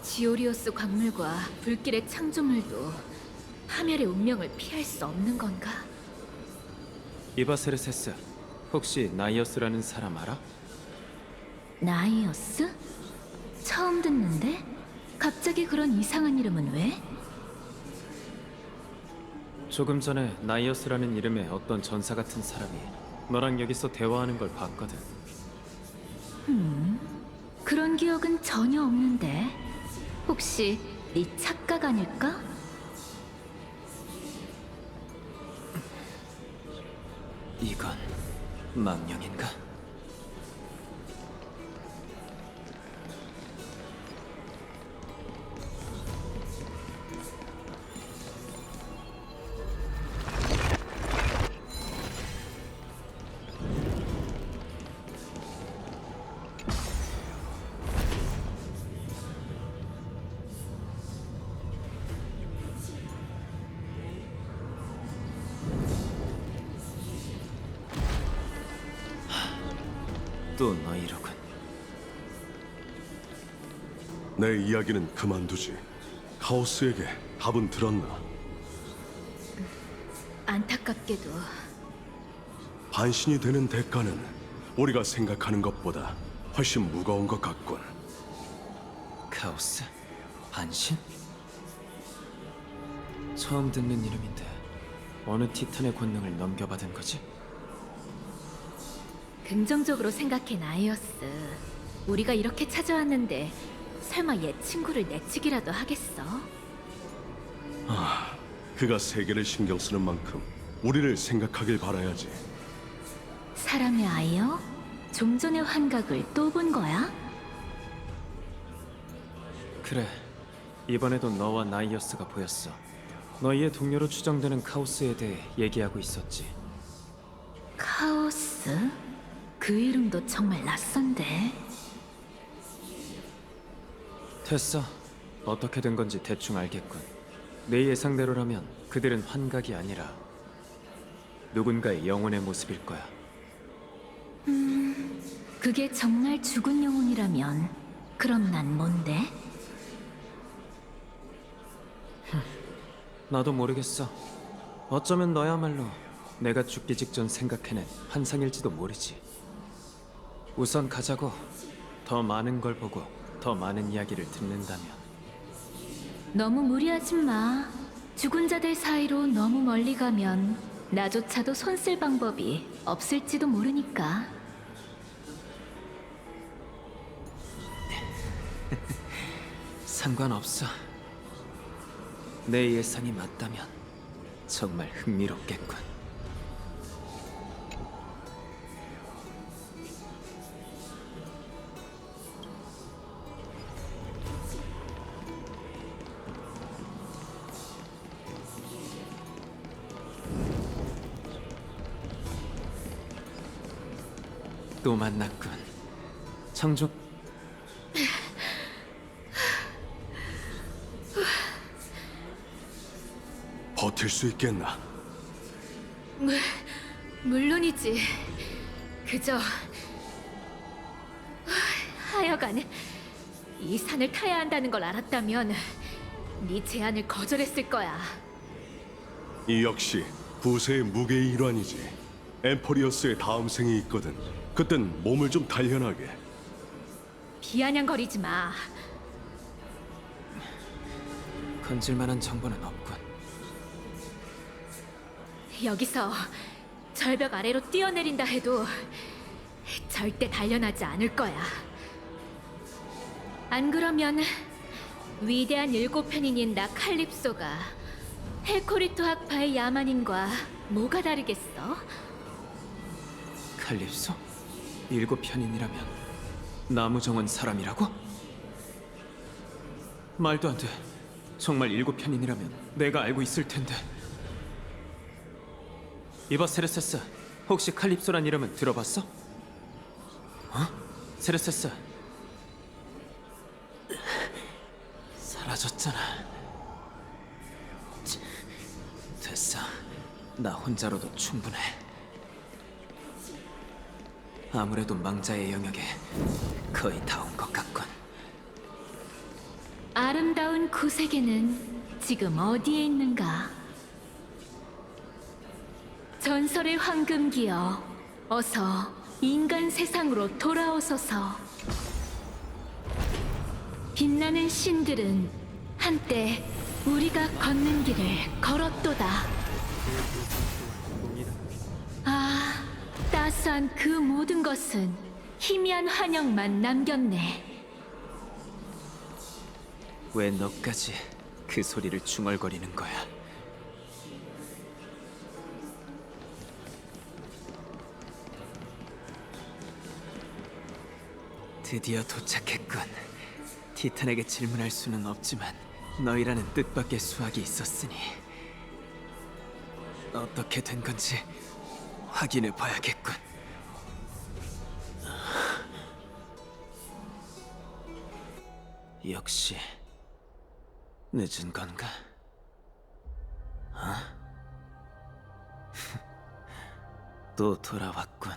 지오리오스 광물과 불길의 창조물도 파멸의 운명을 피할 수 없는 건가? 이봐 세르세스, 혹시 나이어스라는 사람 알아? 나이어스? 처음 듣는데? 갑자기 그런 이상한 이름은 왜? 조금 전에 나이어스라는 이름의 어떤 전사 같은 사람이 너랑 여기서 대화하는 걸 봤거든. 그런 기억은 전혀 없는데. 혹시 네 착각 아닐까? 이건 망령인가? 또 너희로군. 내 이야기는 그만두지. 카오스에게 답은 들었나? 안타깝게도. 반신이 되는 대가는 우리가 생각하는 것보다 훨씬 무거운 것 같군. 카오스? 반신? 처음 듣는 이름인데 어느 티탄의 권능을 넘겨받은 거지? 긍정적으로 생각해, 나이어스. 우리가 이렇게 찾아왔는데 설마 옛 친구를 내치기라도 하겠어? 그가 세계를 신경 쓰는 만큼 우리를 생각하길 바라야지. 사람의 아이요? 좀 전의 환각을 또 본 거야? 그래, 이번에도 너와 나이어스가 보였어. 너희의 동료로 추정되는 카오스에 대해 얘기하고 있었지. 카오스? 그 이름도 정말 낯선데. 됐어. 어떻게 된 건지 대충 알겠군. 내 예상대로라면 그들은 환각이 아니라 누군가의 영혼의 모습일 거야. 그게 정말 죽은 영혼이라면 그럼 난 뭔데? 나도 모르겠어. 어쩌면 너야말로 내가 죽기 직전 생각해낸 환상일지도 모르지. 우선 가자고. 더 많은 걸 보고 더 많은 이야기를 듣는다면. 너무 무리하지 마. 죽은 자들 사이로 너무 멀리 가면 나조차도 손 쓸 방법이 없을지도 모르니까. 상관없어. 내 예상이 맞다면 정말 흥미롭겠군. 또 만났군. 창조. 버틸 수 있겠나? 물론이지. 그저 하여간 이 산을 타야 한다는 걸 알았다면 네 제안을 거절했을 거야. 이 역시 부세의 무게의 일환이지. 엠포리어스의 다음 생이 있거든. 그땐 몸을 좀 단련하게. 비아냥거리지 마. 건질만한 정보는 없군. 여기서 절벽 아래로 뛰어내린다 해도 절대 단련하지 않을 거야. 안 그러면 위대한 일곱 편인인 나 칼립소가 헬코리토 학파의 야만인과 뭐가 다르겠어? 칼립소? 일곱 편인이라면 나무 정원 사람이라고? 말도 안 돼. 정말 일곱 편인이라면 내가 알고 있을 텐데. 이봐 세르세스, 혹시 칼립소란 이름은 들어봤어? 어? 세르세스. 사라졌잖아. 됐어. 나 혼자로도 충분해. 아무래도 망자의 영역에 거의 다 온 것 같군. 아름다운 구세계는 지금 어디에 있는가? 전설의 황금기여, 어서 인간 세상으로 돌아오소서. 빛나는 신들은 한때 우리가 걷는 길을 걸었도다. 아, 따스한 그 모든 것은 희미한 환영만 남겼네. 왜 너까지 그 소리를 중얼거리는 거야? 드디어 도착했군. 티탄에게 질문할 수는 없지만 너희라는 뜻밖의 수학이 있었으니 어떻게 된 건지 확인해 봐야겠군. 역시 늦은 건가? 어? 또 돌아왔군.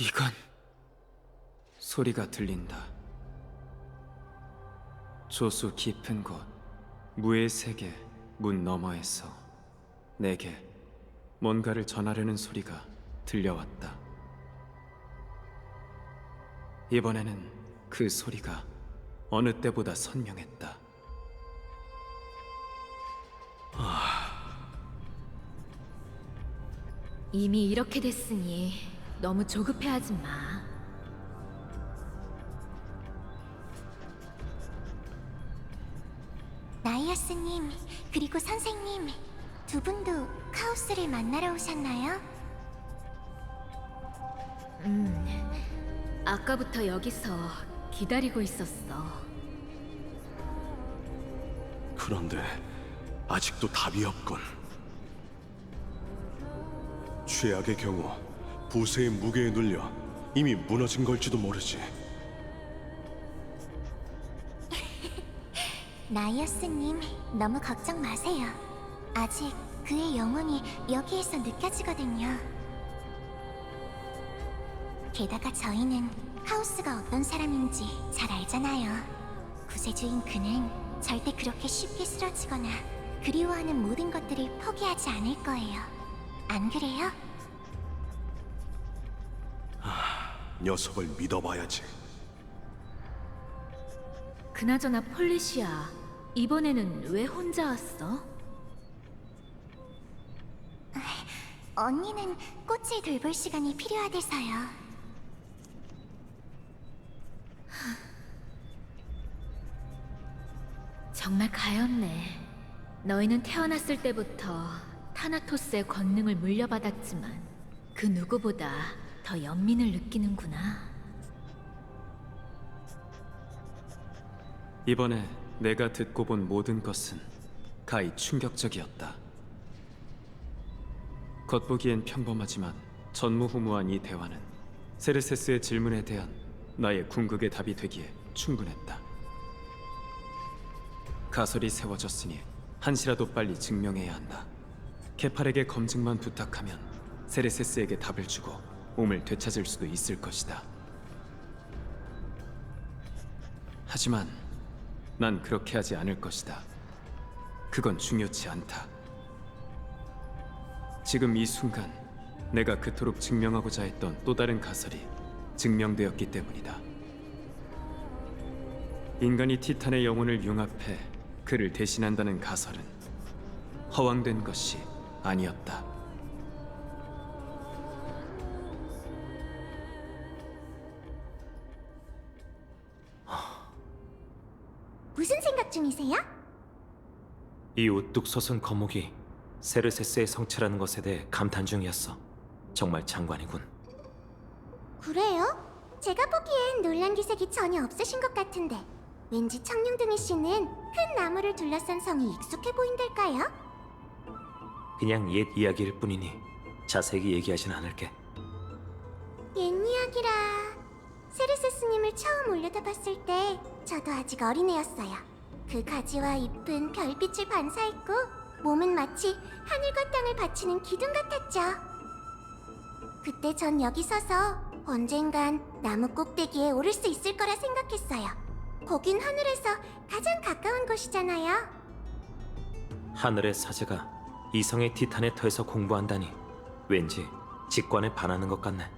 이건 소리가 들린다. 조수 깊은 곳, 무의 세계 문 너머에서 내게 뭔가를 전하려는 소리가 들려왔다. 이번에는 그 소리가 어느 때보다 선명했다. 이미 이렇게 됐으니 너무 조급해하지 마. 나이아스님, 그리고 선생님, 두 분도 카오스를 만나러 오셨나요? 아까부터 여기서 기다리고 있었어. 그런데 아직도 답이 없군. 최악의 경우 부세의 무게에 눌려 이미 무너진 걸지도 모르지. 나이어스님, 너무 걱정 마세요. 아직 그의 영혼이 여기에서 느껴지거든요. 게다가 저희는 카오스가 어떤 사람인지 잘 알잖아요. 구세주인 그는 절대 그렇게 쉽게 쓰러지거나 그리워하는 모든 것들을 포기하지 않을 거예요. 안 그래요? 녀석을 믿어봐야지. 그나저나 폴리시아, 이번에는 왜 혼자 왔어? 언니는 꽃을 돌볼 시간이 필요하대서요. 정말 가엾네. 너희는 태어났을 때부터 타나토스의 권능을 물려받았지만 그 누구보다 더 연민을 느끼는구나. 이번에 내가 듣고 본 모든 것은 가히 충격적이었다. 겉보기엔 평범하지만 전무후무한 이 대화는 세르세스의 질문에 대한 나의 궁극의 답이 되기에 충분했다. 가설이 세워졌으니 한시라도 빨리 증명해야 한다. 케팔에게 검증만 부탁하면 세르세스에게 답을 주고 몸을 되찾을 수도 있을 것이다. 하지만 난 그렇게 하지 않을 것이다. 그건 중요치 않다. 지금 이 순간 내가 그토록 증명하고자 했던 또 다른 가설이 증명되었기 때문이다. 인간이 티탄의 영혼을 융합해 그를 대신한다는 가설은 허황된 것이 아니었다. 무슨 생각 중이세요? 이 우뚝 솟은 거목이 세르세스의 성체라는 것에 대해 감탄 중이었어. 정말 장관이군. 그래요? 제가 보기엔 놀란 기색이 전혀 없으신 것 같은데 왠지 청룡둥이 씨는 큰 나무를 둘러싼 성이 익숙해 보인달까요? 그냥 옛 이야기일 뿐이니 자세히 얘기하진 않을게. 옛 이야기라... 세르세스님을 처음 올려다봤을 때 저도 아직 어린애였어요. 그 가지와 잎은 별빛을 반사했고 몸은 마치 하늘과 땅을 바치는 기둥 같았죠. 그때 전 여기 서서 언젠간 나무 꼭대기에 오를 수 있을 거라 생각했어요. 거긴 하늘에서 가장 가까운 곳이잖아요. 하늘의 사제가 이성의 티탄의 터에서 공부한다니 왠지 직관에 반하는 것 같네.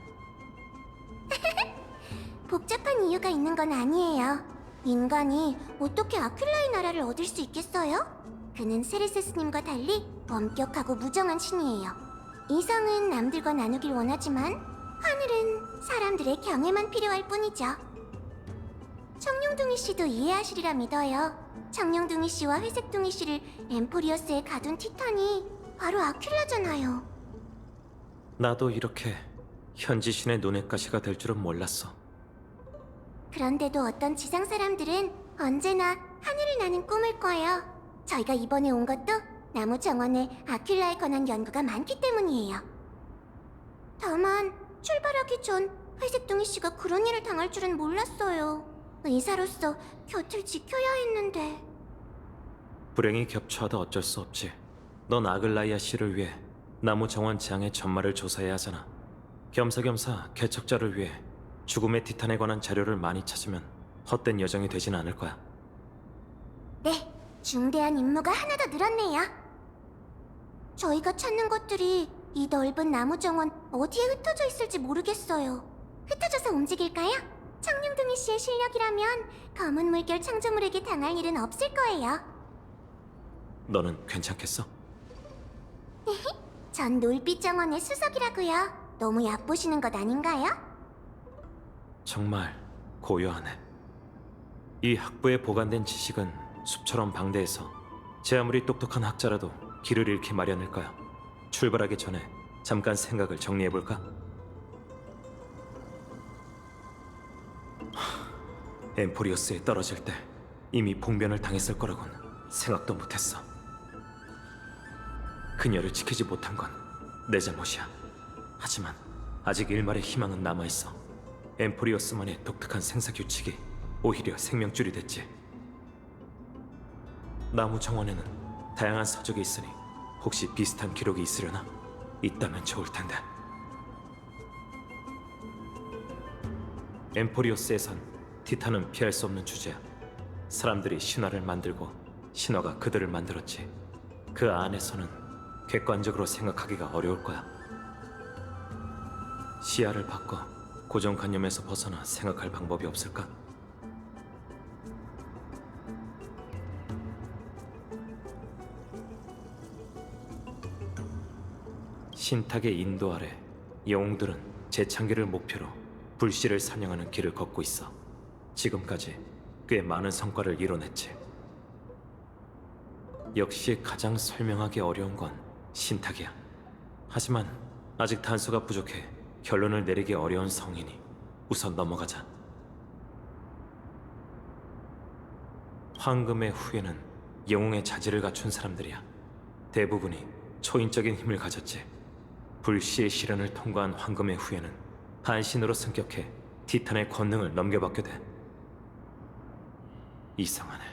복잡한 이유가 있는 건 아니에요. 인간이 어떻게 아큘라의 나라를 얻을 수 있겠어요? 그는 세르세스님과 달리 엄격하고 무정한 신이에요. 이성은 남들과 나누길 원하지만 하늘은 사람들의 경애만 필요할 뿐이죠. 청룡둥이 씨도 이해하시리라 믿어요. 청룡둥이 씨와 회색둥이 씨를 엠포리어스에 가둔 티탄이 바로 아큘라잖아요. 나도 이렇게 현지 신의 눈엣 가시가 될 줄은 몰랐어. 그런데도 어떤 지상 사람들은 언제나 하늘을 나는 꿈을 꿔요. 저희가 이번에 온 것도 나무 정원에 아큘라에 관한 연구가 많기 때문이에요. 다만 출발하기 전 회색둥이 씨가 그런 일을 당할 줄은 몰랐어요. 의사로서 곁을 지켜야 했는데. 불행이 겹쳐도 어쩔 수 없지. 넌 아글라이아 씨를 위해 나무 정원 지향의 전말을 조사해야 하잖아. 겸사겸사 개척자를 위해 죽음의 티탄에 관한 자료를 많이 찾으면 헛된 여정이 되진 않을 거야. 네, 중대한 임무가 하나 더 늘었네요. 저희가 찾는 것들이 이 넓은 나무 정원 어디에 흩어져 있을지 모르겠어요. 흩어져서 움직일까요? 청룡둥이 씨의 실력이라면 검은 물결 창조물에게 당할 일은 없을 거예요. 너는 괜찮겠어? 전 놀빛 정원의 수석이라고요. 너무 얕보시는 것 아닌가요? 정말 고요하네. 이 학부에 보관된 지식은 숲처럼 방대해서 제 아무리 똑똑한 학자라도 길을 잃기 마련일 거야. 출발하기 전에 잠깐 생각을 정리해볼까? 엠포리오스에 떨어질 때 이미 봉변을 당했을 거라곤 생각도 못했어. 그녀를 지키지 못한 건 내 잘못이야. 하지만 아직 일말의 희망은 남아있어. 엠포리오스만의 독특한 생사 규칙이 오히려 생명줄이 됐지. 나무 정원에는 다양한 서적이 있으니 혹시 비슷한 기록이 있으려나? 있다면 좋을 텐데. 엠포리오스에선 티탄은 피할 수 없는 주제야. 사람들이 신화를 만들고 신화가 그들을 만들었지. 그 안에서는 객관적으로 생각하기가 어려울 거야. 시야를 바꿔 고정관념에서 벗어나 생각할 방법이 없을까? 신탁의 인도 아래 영웅들은 재창기를 목표로 불씨를 사냥하는 길을 걷고 있어. 지금까지 꽤 많은 성과를 이뤄냈지. 역시 가장 설명하기 어려운 건 신탁이야. 하지만 아직 단서가 부족해 결론을 내리기 어려운 성이니 우선 넘어가자. 황금의 후예는 영웅의 자질을 갖춘 사람들이야. 대부분이 초인적인 힘을 가졌지. 불씨의 시련을 통과한 황금의 후예는 한신으로 승격해 티탄의 권능을 넘겨받게 돼. 이상하네.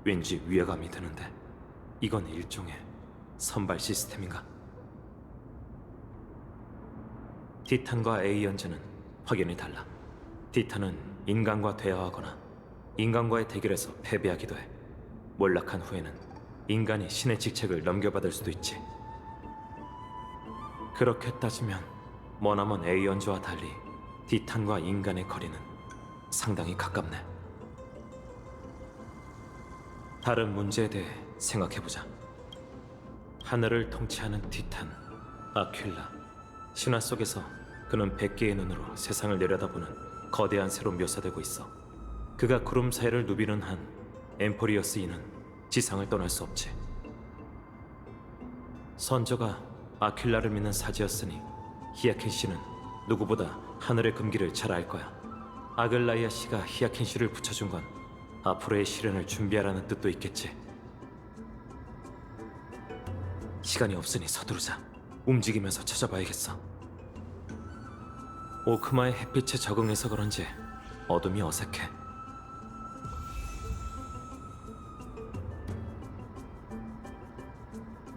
왠지 위화감이 드는데 이건 일종의 선발 시스템인가? 티탄과 에이언즈는 확연히 달라. 티탄은 인간과 대화하거나 인간과의 대결에서 패배하기도 해. 몰락한 후에는 인간이 신의 직책을 넘겨받을 수도 있지. 그렇게 따지면 머나먼 에이언즈와 달리 티탄과 인간의 거리는 상당히 가깝네. 다른 문제에 대해 생각해보자. 하늘을 통치하는 티탄, 아퀼라. 신화 속에서 그는 100개의 눈으로 세상을 내려다보는 거대한 새로 묘사되고 있어. 그가 구름 사이를 누비는 한 엠포리어스인은 지상을 떠날 수 없지. 선조가 아퀼라를 믿는 사지였으니 히아킨 씨는 누구보다 하늘의 금기를 잘 알 거야. 아글라이아 씨가 히아킨 씨를 붙여준 건 앞으로의 시련을 준비하라는 뜻도 있겠지. 시간이 없으니 서두르자. 움직이면서 찾아봐야겠어. 오크마의 햇빛에 적응해서 그런지 어둠이 어색해.